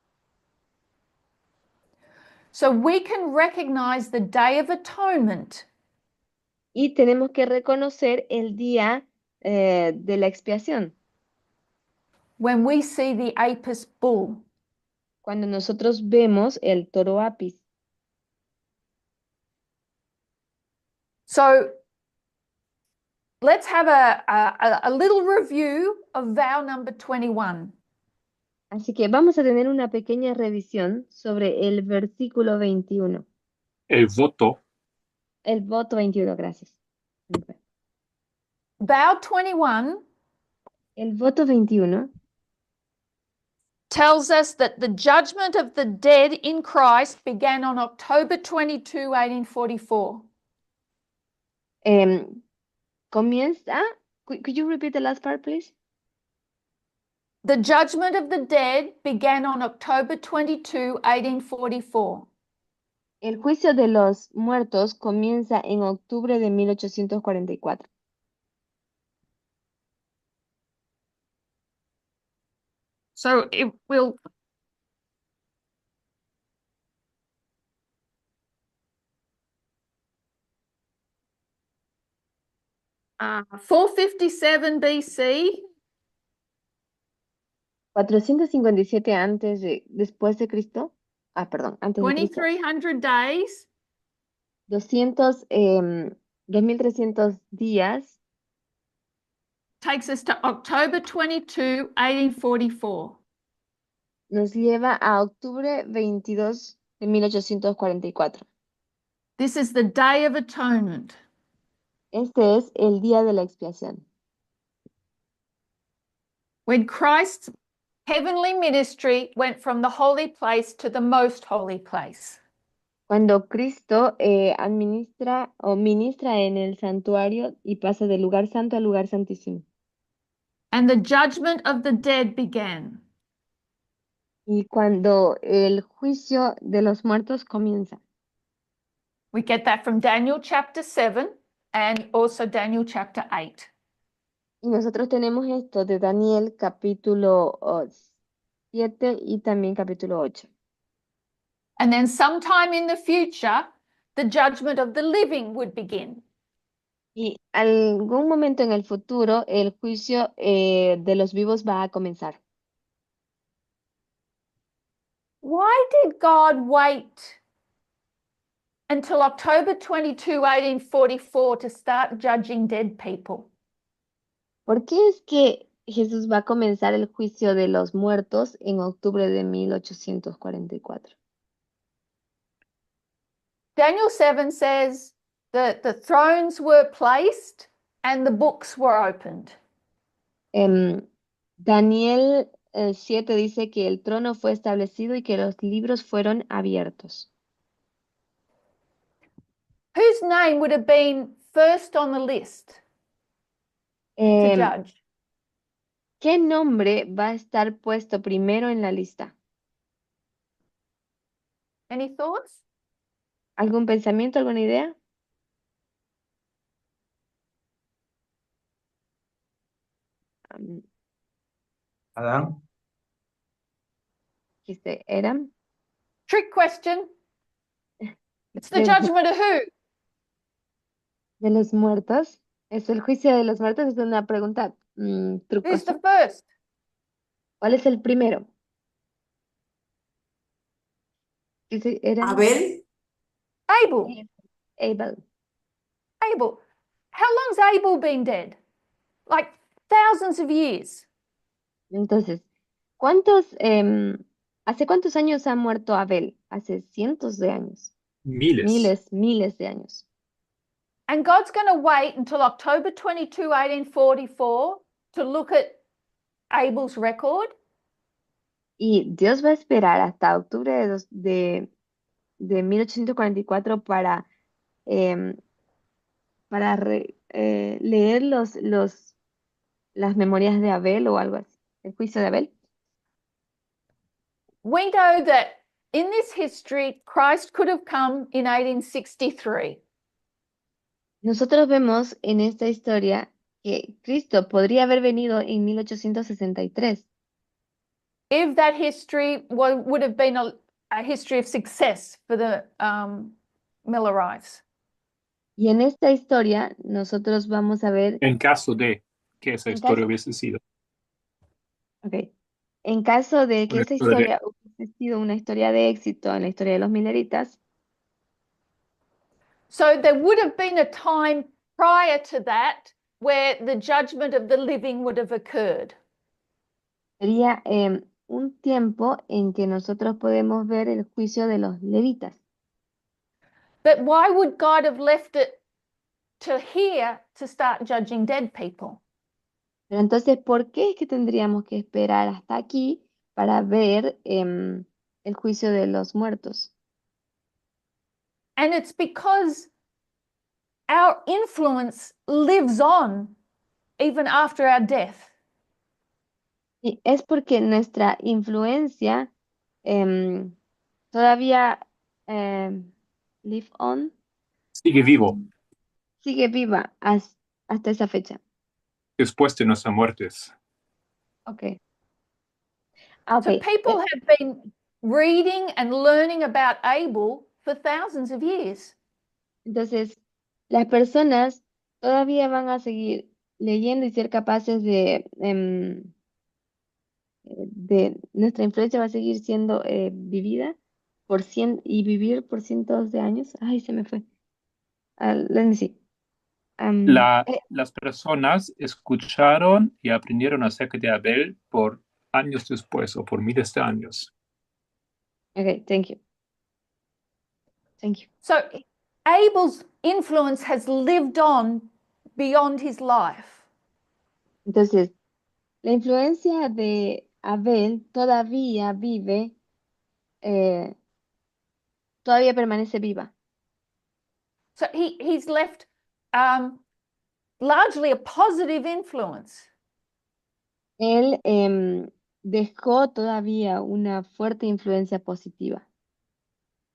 So we can recognize the Day of Atonement Y tenemos que reconocer el día de la expiación, when we see the Apis bull. cuando nosotros vemos el toro apis. So let's have a little review of vow number 21. Así que vamos a tener una pequeña revisión sobre el versículo 21. El voto El voto 21, gracias. Vow 21 El voto 21 tells us that the judgment of the dead in Christ began on October 22, 1844. comienza. Could you repeat the last part, please? The judgment of the dead began on October 22, 1844. El juicio de los muertos comienza en octubre de 1844. So it will. Uh, 457 BC, 457 después de Cristo. Perdón, antes de Cristo. 2300 days, 2300 días takes us to October 22, 1844. nos lleva a octubre 22 de 1844. This is the Day of Atonement. Este es el día de la expiación. When Christ's heavenly ministry went from the holy place to the most holy place. Cuando Cristo administra o ministra en el santuario y pasa del lugar santo al lugar santísimo. And the judgment of the dead began. Y cuando el juicio de los muertos comienza. We get that from Daniel chapter 7 and also Daniel chapter 8. Y nosotros tenemos esto de Daniel capítulo 7 y también capítulo 8. And then sometime in the future, the judgment of the living would begin. Y algún momento en el futuro, el juicio de los vivos va a comenzar. Why did God wait until October 22, 1844 to start judging dead people? ¿Por qué es que Jesús va a comenzar el juicio de los muertos en octubre de 1844? Daniel 7 says that the thrones were placed and the books were opened. Daniel 7 dice que el trono fue establecido y que los libros fueron abiertos. Whose name would have been first on the list to Em, judge? ¿Qué nombre va a estar puesto primero en la lista? Any thoughts? ¿Algún pensamiento, alguna idea? Um, Adán, dijiste, ¿eran? Trick question. It's the De, judgment of who? de los muertos. ¿Es el juicio de los muertos? Es una pregunta Who's the trucosa. first? ¿Cuál es el primero? Ese era Abel, Abel. Abel. Abel. How long's Abel been dead? Like thousands of years. Entonces, ¿hace cuántos años ha muerto Abel? Hace cientos de años, Miles. miles de años. And God's going to wait until October 22, 1844 to look at Abel's record. Y Dios va a esperar hasta octubre de 1844 em, para leer las memorias de Abel o algo así, el juicio de Abel. We know that in this history, Christ could have come in 1863. Nosotros vemos en esta historia que Cristo podría haber venido en 1863 if that history would have been a history of success for the Millerites. y en esta historia nosotros vamos a ver, En caso de que esa En historia caso- hubiese sido ok, en caso de que una esta historia historia hubiese sido una historia de éxito en la historia de los Milleritas, So there would have been a time prior to that where the judgment of the living would have occurred. sería un tiempo en que nosotros podemos ver el juicio de los levitas. But why would God have left it to here to start judging dead people? Pero entonces, ¿por qué es que tendríamos que esperar hasta aquí para ver el juicio de los muertos? And it's because our influence lives on even after our death. Y es porque nuestra influencia todavía live on, sigue vivo sigue viva hasta esa fecha. después de nuestras muertes. Ok. So Ok. people have been reading and learning about Abel for thousands of years. Entonces, las personas todavía van a seguir leyendo y ser capaces de nuestra influencia va a seguir siendo vivida y vivir por cientos de años. Ay, se me fue. Let me see. Las personas escucharon y aprendieron acerca de Abel por años después o por miles de años. Okay, thank you. Thank you. So Abel's influence has lived on beyond his life. Entonces, la influencia de Abel todavía vive, todavía permanece viva. So he's left largely a positive influence. Él dejó todavía una fuerte influencia positiva,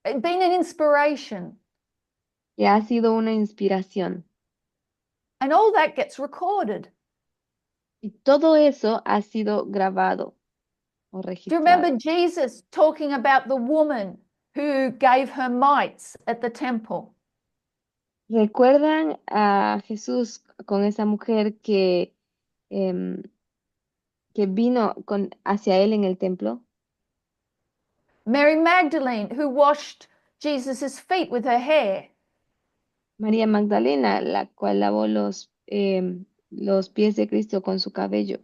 Been an inspiration. que ha sido una inspiración. And all that gets recorded. Y todo eso ha sido grabado o Do you registrado. remember Jesus talking about the woman who gave her mites at the temple? ¿Recuerdan a Jesús con esa mujer em, que vino hacia él en el templo? Mary Magdalene, who washed Jesus's feet with her hair. María Magdalena, la cual lavó los pies de Cristo con su cabello.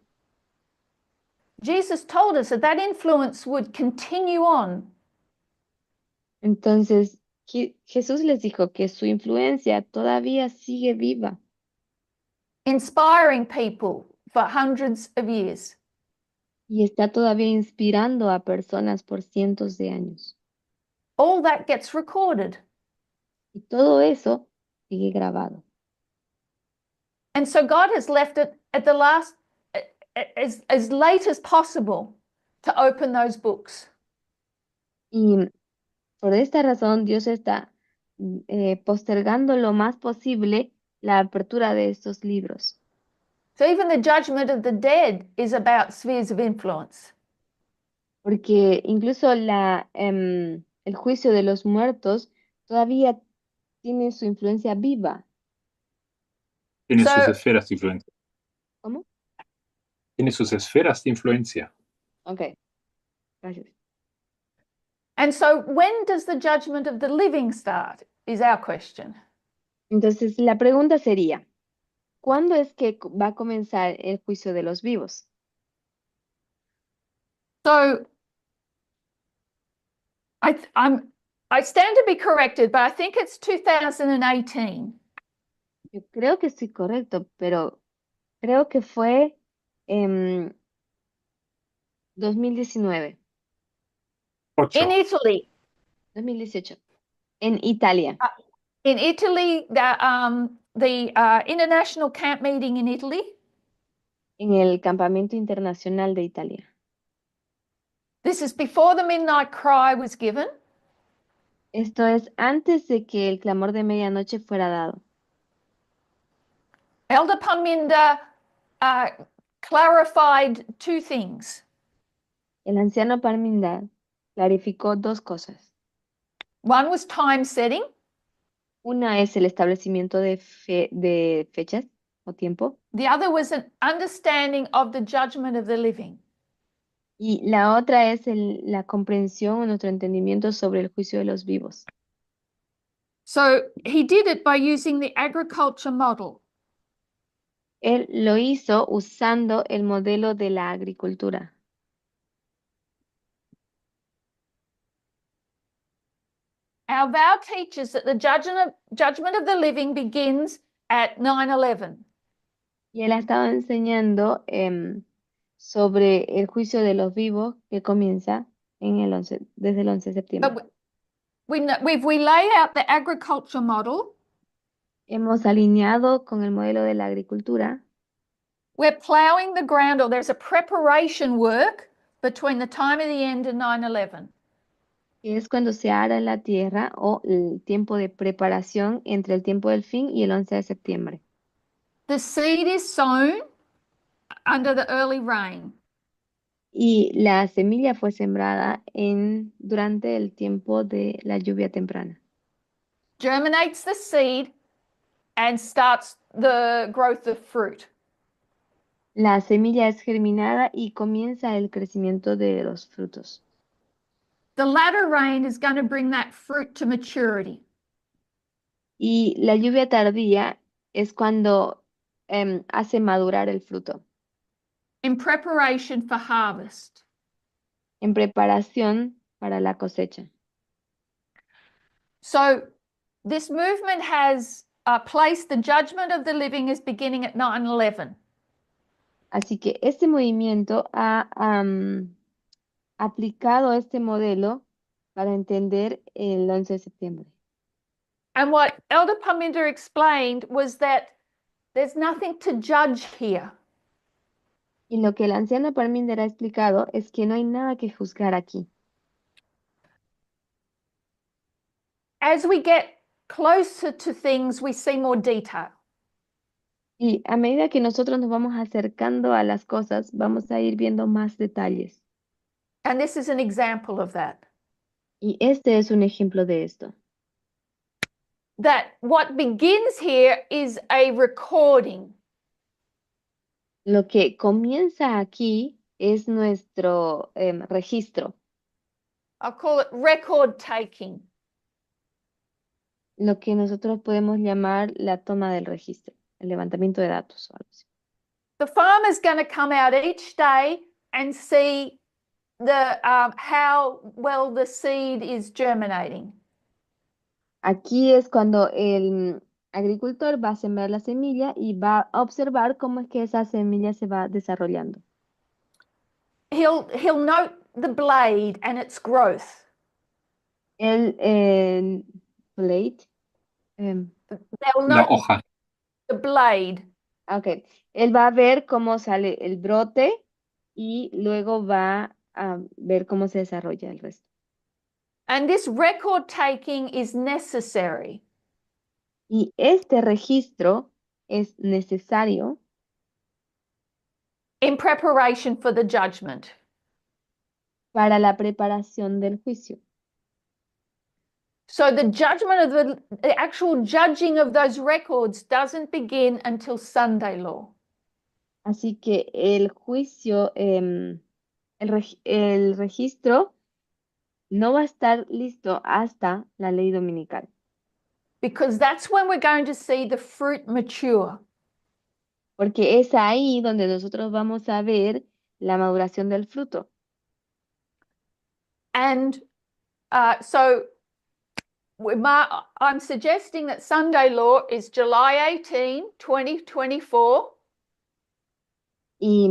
Jesus told us that that influence would continue on. Entonces, Jesús les dijo que su influencia todavía sigue viva, inspiring people for hundreds of years. y está todavía inspirando a personas por cientos de años. All that gets recorded. Y todo eso sigue grabado. And so God has left it at the last, as late as possible to open those books. Y por esta razón, Dios está postergando lo más posible la apertura de estos libros. So even the judgment of the dead is about spheres of influence. Porque incluso el juicio de los muertos todavía tiene su influencia viva. Tiene So- sus esferas de influencia. ¿Cómo? Tiene sus esferas de influencia. Ok, gracias. And so when does the judgment of the living start, is our question. Entonces, la pregunta sería, ¿cuándo es que va a comenzar el juicio de los vivos? So I stand to be corrected, but I think it's 2018. Yo creo que estoy correcto, pero creo que fue en 2019, 8. In Italy. 2018, en Italia, In Italy, the international camp meeting in Italy. en el Campamento Internacional de Italia. This is before the midnight cry was given. Esto es antes de que el clamor de medianoche fuera dado. Elder Paminda clarified two things. El anciano Parminda clarificó dos cosas. One was time setting, Una es el establecimiento de fechas o tiempo, the other was an understanding of the judgment of the living. y la otra es la comprensión o nuestro entendimiento sobre el juicio de los vivos. So he did it by using the agriculture model. Él lo hizo usando el modelo de la agricultura. Our vow teaches that the judgment of the living begins at 9/11. Y él ha estado enseñando sobre el juicio de los vivos que comienza desde el 11 de septiembre. But we laid out the agriculture model. Hemos alineado con el modelo de la agricultura. We're plowing the ground, or there's a preparation work between the time of the end and 9/11. Que es cuando se ara la tierra o el tiempo de preparación entre el tiempo del fin y el 11 de septiembre. The seed is sown under the early rain. Y la semilla fue sembrada durante el tiempo de la lluvia temprana. Germinates the seed and starts the growth of fruit. La semilla es germinada y comienza el crecimiento de los frutos. The latter rain is going to bring that fruit to maturity. Y la lluvia tardía es cuando hace madurar el fruto, In preparation for harvest. en preparación para la cosecha. So this movement has placed the judgment of the living as beginning at 9/11. Así que este movimiento ha aplicado este modelo para entender el 11 de septiembre. And what Elder Paminda explained was that there's nothing to judge here. Y lo que el anciano Parminder ha explicado es que no hay nada que juzgar aquí. As we get closer to things, we see more detail. Y a medida que nosotros nos vamos acercando a las cosas, vamos a ir viendo más detalles. And this is an example of that. Y este es un ejemplo de esto. That what begins here is a recording. Lo que comienza aquí es nuestro registro, I'll call it record taking. lo que nosotros podemos llamar la toma del registro, el levantamiento de datos o algo así. The farmer's going to come out each day and see how well the seed is germinating. Aquí es cuando el agricultor va a sembrar la semilla y va a observar cómo es que esa semilla se va desarrollando. He'll note the blade and its growth. El blade. They'll La note hoja. the blade. Ok, él va a ver cómo sale el brote y luego va a ver cómo se desarrolla el resto. And this record taking is necessary. Y este registro es necesario In preparation for the judgment. para la preparación del juicio. So the judgment of the actual judging of those records doesn't begin until Sunday law. Así que el juicio el registro no va a estar listo hasta la ley dominical, because that's when we're going to see the fruit mature. porque es ahí donde nosotros vamos a ver la maduración del fruto. And so I'm suggesting that Sunday law is July 18, 2024. Y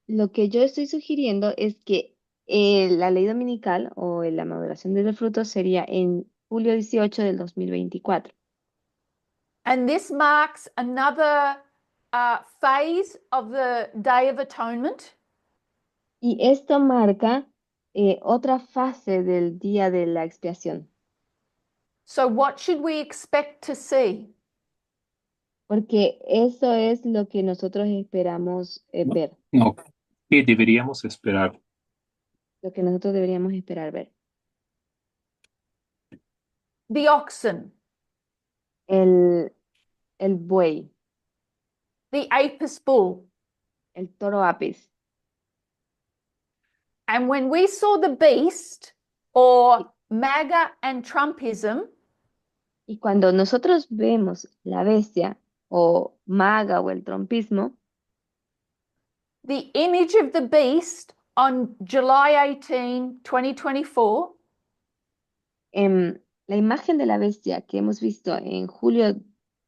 lo que yo estoy sugiriendo es que la ley dominical o la maduración del fruto sería en julio 18 del 2024. And this marks another phase of the Day of Atonement. Y esto marca otra fase del día de la expiación, So what should we expect to see? porque eso es lo que nosotros esperamos ver, No, ¿qué deberíamos esperar? lo que nosotros deberíamos esperar ver. The oxen, El buey, the Apis bull. el toro apis. And when we saw the beast, or MAGA and Trumpism, Y cuando nosotros vemos la bestia o maga o el trompismo, the image of the beast on July 18, 2024, la imagen de la bestia que hemos visto en julio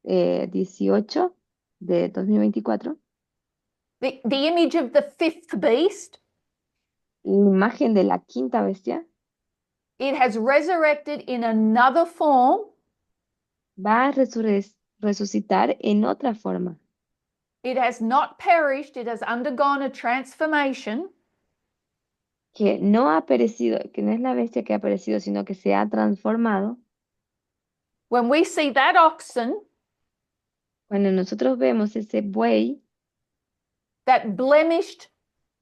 18 de 2024, the image of the fifth beast, la imagen de la quinta bestia, it has resurrected in another form. va a resucitar en otra forma, It has not perished, it has undergone a transformation. que no ha perecido, que no es la bestia que ha perecido, sino que se ha transformado. When we see that oxen, Cuando nosotros vemos ese buey, that blemished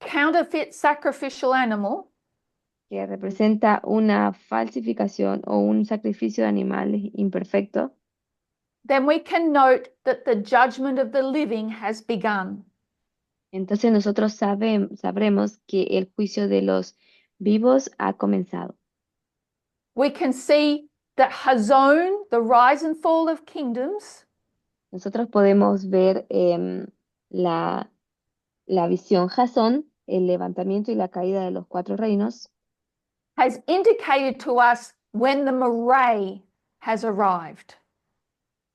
counterfeit sacrificial animal, que representa una falsificación o un sacrificio de animales imperfecto, then we can note that the judgment of the living has begun. entonces nosotros sabremos que el juicio de los vivos ha comenzado. We can see that Hazon, the rise and fall of kingdoms, Nosotros podemos ver la visión Jasón, el levantamiento y la caída de los cuatro reinos, has indicated to us when the Marais has arrived.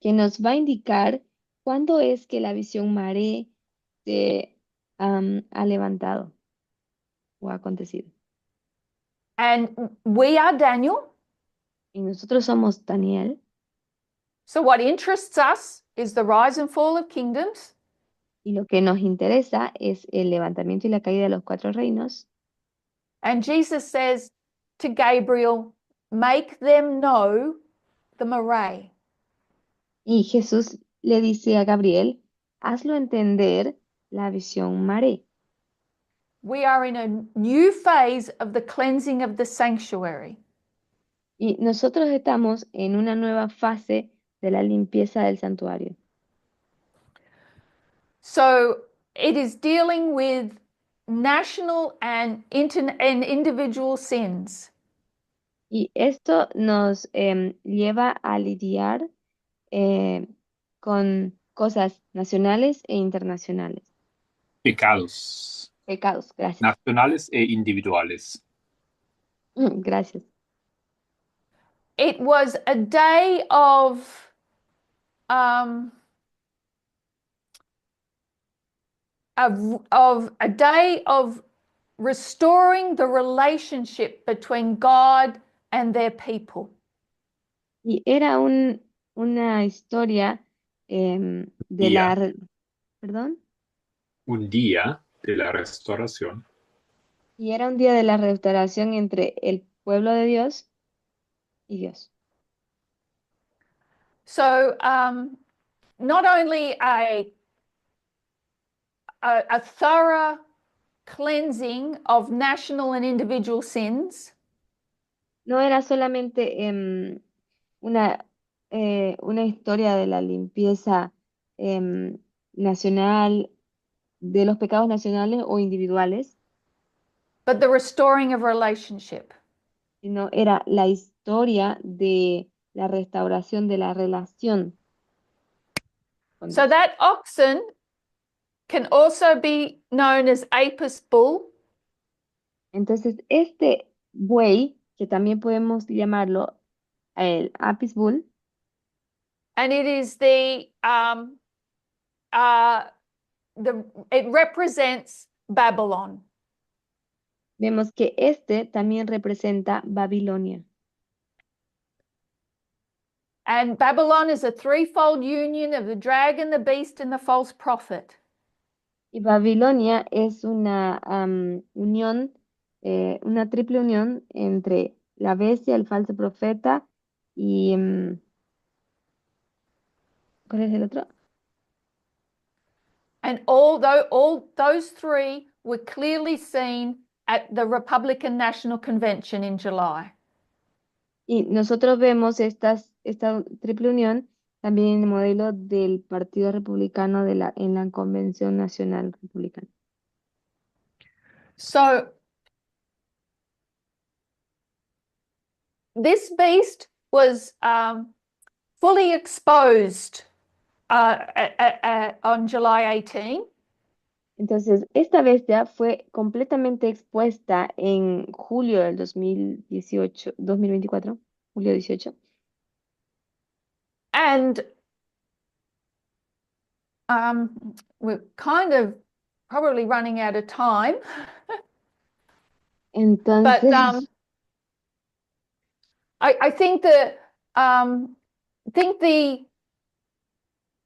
que nos va a indicar cuándo es que la visión Maré se ha levantado o ha acontecido. And we are Daniel. Y nosotros somos Daniel. So what interests us is the rise and fall of kingdoms. Y lo que nos interesa es el levantamiento y la caída de los cuatro reinos. And Jesus says to Gabriel, make them know the Marais. Y Jesús le dice a Gabriel, hazlo entender la visión Maré. We are in a new phase of the cleansing of the sanctuary. Y nosotros estamos en una nueva fase de la limpieza del santuario. So it is dealing with national and individual sins. Y esto nos lleva a lidiar con cosas nacionales e internacionales. Pecados Pecados, gracias. nacionales e individuales. Gracias. It was a day of a day of restoring the relationship between God and their people. Y era una historia de Día. ¿Perdón? Un día de la restauración. Y era un día de la restauración entre el pueblo de Dios y Dios. So not only a thorough cleansing of national and individual sins, No era solamente una historia de la limpieza nacional, de los pecados nacionales o individuales, but the restoring of relationship. sino era la historia de la restauración de la relación con So Dios. that oxen can also be known as Apis bull, Entonces, este buey, que también podemos llamarlo el Apis bull, and it is it represents Babylon. vemos que este también representa Babilonia. And Babylon is a threefold union of the dragon, the beast, and the false prophet. Y Babilonia es una unión, una triple unión entre la bestia, el falso profeta y ¿cuál es el otro? And all those three were clearly seen at the Republican National Convention in July. Y nosotros vemos esta triple unión también en el modelo del Partido Republicano en la Convención Nacional Republicana. So this beast was fully exposed on July 18. Entonces, esta bestia fue completamente expuesta en julio del 2024, julio 18. And we're kind of probably running out of time. Entonces, But I think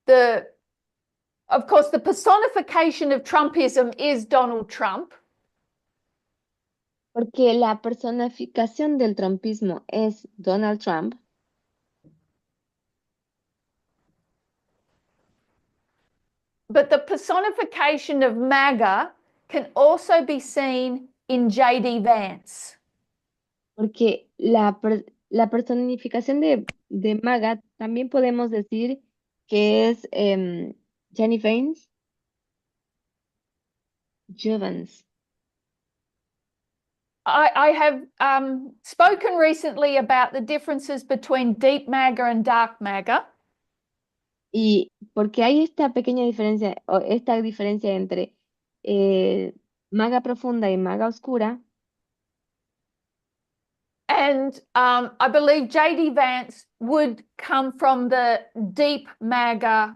the of course the personification of Trumpism is Donald Trump. porque la personificación del trumpismo es Donald Trump, but the personification of MAGA can also be seen in J.D. Vance. porque la personificación de MAGA también podemos decir que es Jenny Vance. Jovans. I have spoken recently about the differences between deep MAGA and dark MAGA. Y porque hay esta pequeña diferencia, o esta diferencia entre maga profunda y maga oscura, And I believe J.D. Vance would come from the deep MAGA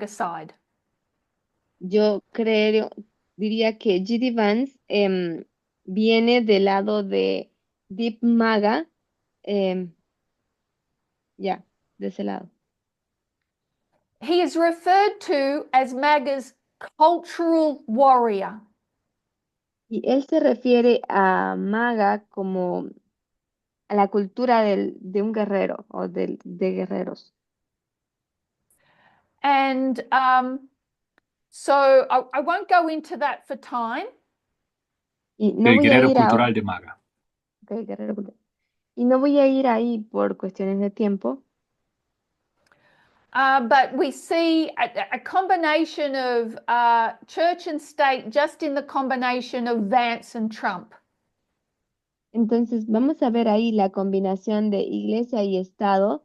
side. yo diría que G.D. Vance viene del lado de Deep Maga, ya, de ese lado. He is referred to as MAGA's cultural warrior. Y él se refiere a maga como a la cultura de un guerrero o de guerreros. And so I won't go into that for time. Y no El voy a guerrero ir cultural de Maga. Ok, guerrero cultural. Y no voy a ir ahí por cuestiones de tiempo, But we see a combination of church and state just in the combination of Vance and Trump. entonces vamos a ver ahí la combinación de iglesia y Estado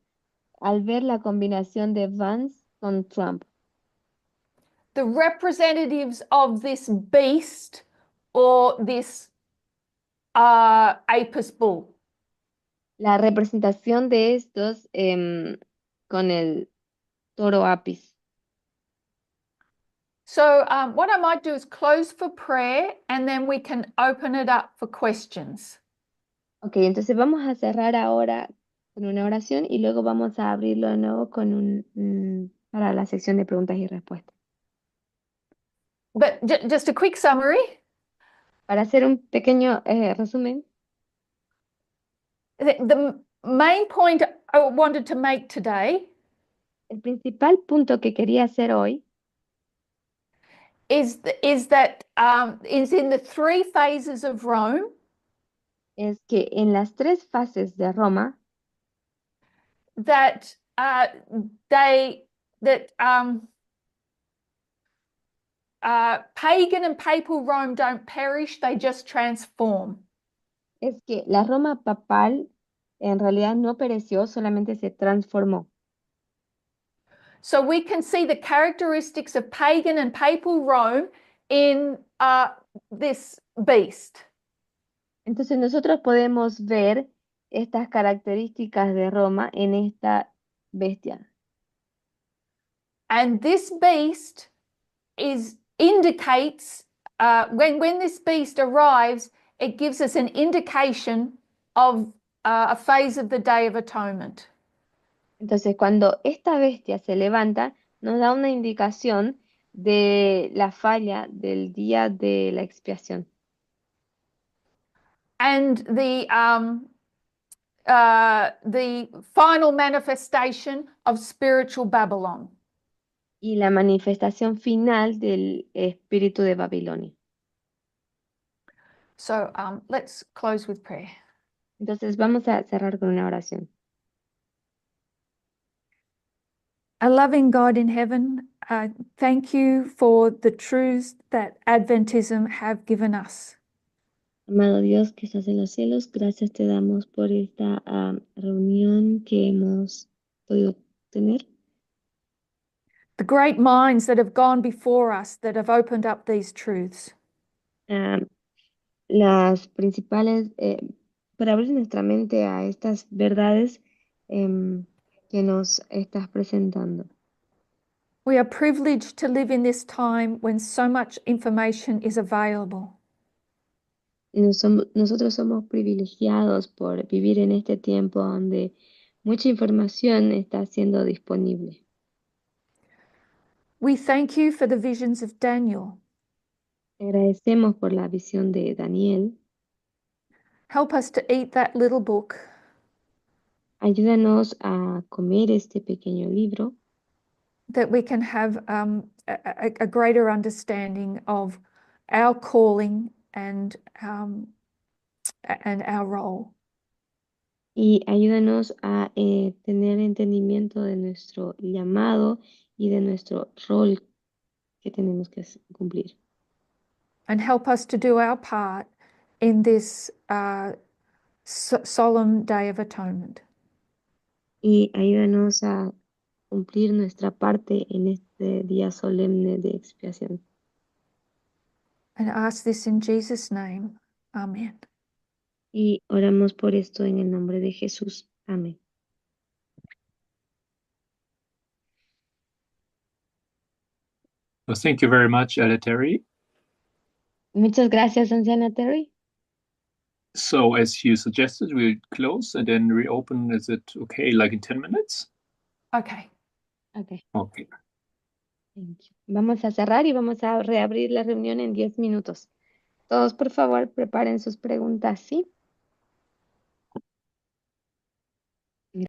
al ver la combinación de Vance con Trump. The representatives of this beast or this Apis bull. La representación de estos con el toro Apis. So what I might do is close for prayer and then we can open it up for questions. Ok, entonces vamos a cerrar ahora con una oración y luego vamos a abrirlo de nuevo con para la sección de preguntas y respuestas. But just a quick summary. Para hacer un pequeño resumen, The main point I wanted to make today el principal punto que quería hacer hoy is that is in the three phases of Rome. es que en las tres fases de Roma, That pagan and papal Rome don't perish, they just transform. Es que la Roma papal en realidad no pereció, solamente se transformó. So we can see the characteristics of pagan and papal Rome in this beast. Entonces nosotros podemos ver estas características de Roma en esta bestia. And this beast indicates, when this beast arrives, it gives us an indication of a phase of the Day of Atonement. Entonces cuando esta bestia se levanta, nos da una indicación de la falla del día de la expiación. And the final manifestation of spiritual Babylon. Y la manifestación final del espíritu de Babilonia. So let's close with prayer. Entonces vamos a cerrar con una oración. A loving God in heaven, thank you for the truths that Adventism have given us. Amado Dios que estás en los cielos, gracias te damos por esta reunión que hemos podido tener. The great minds that have gone before us that have opened up these truths. Las principales, para abrir nuestra mente a estas verdades que nos estás presentando. We are privileged to live in this time when so much information is available. Nosotros somos privilegiados por vivir en este tiempo donde mucha información está siendo disponible. We thank you for the visions of Daniel. Agradecemos por la visión de Daniel. Help us to eat that little book. Ayúdanos a comer este pequeño libro, that we can have a greater understanding of our calling and our role. y ayúdanos a tener entendimiento de nuestro llamado y de nuestro rol que tenemos que cumplir. And help us to do our part in this solemn Day of Atonement. Y ayúdanos a cumplir nuestra parte en este día solemne de expiación. And ask this in Jesus' name. Amen. Y oramos por esto en el nombre de Jesús. Amén. Well, thank you very much, Terry. Muchas gracias, anciana Terry. So as you suggested, we'll close and then reopen. Is it okay, like in 10 minutes? Okay. Okay. Okay. Thank you. Vamos a cerrar y vamos a reabrir la reunión en 10 minutos. Todos, por favor, preparen sus preguntas, ¿sí?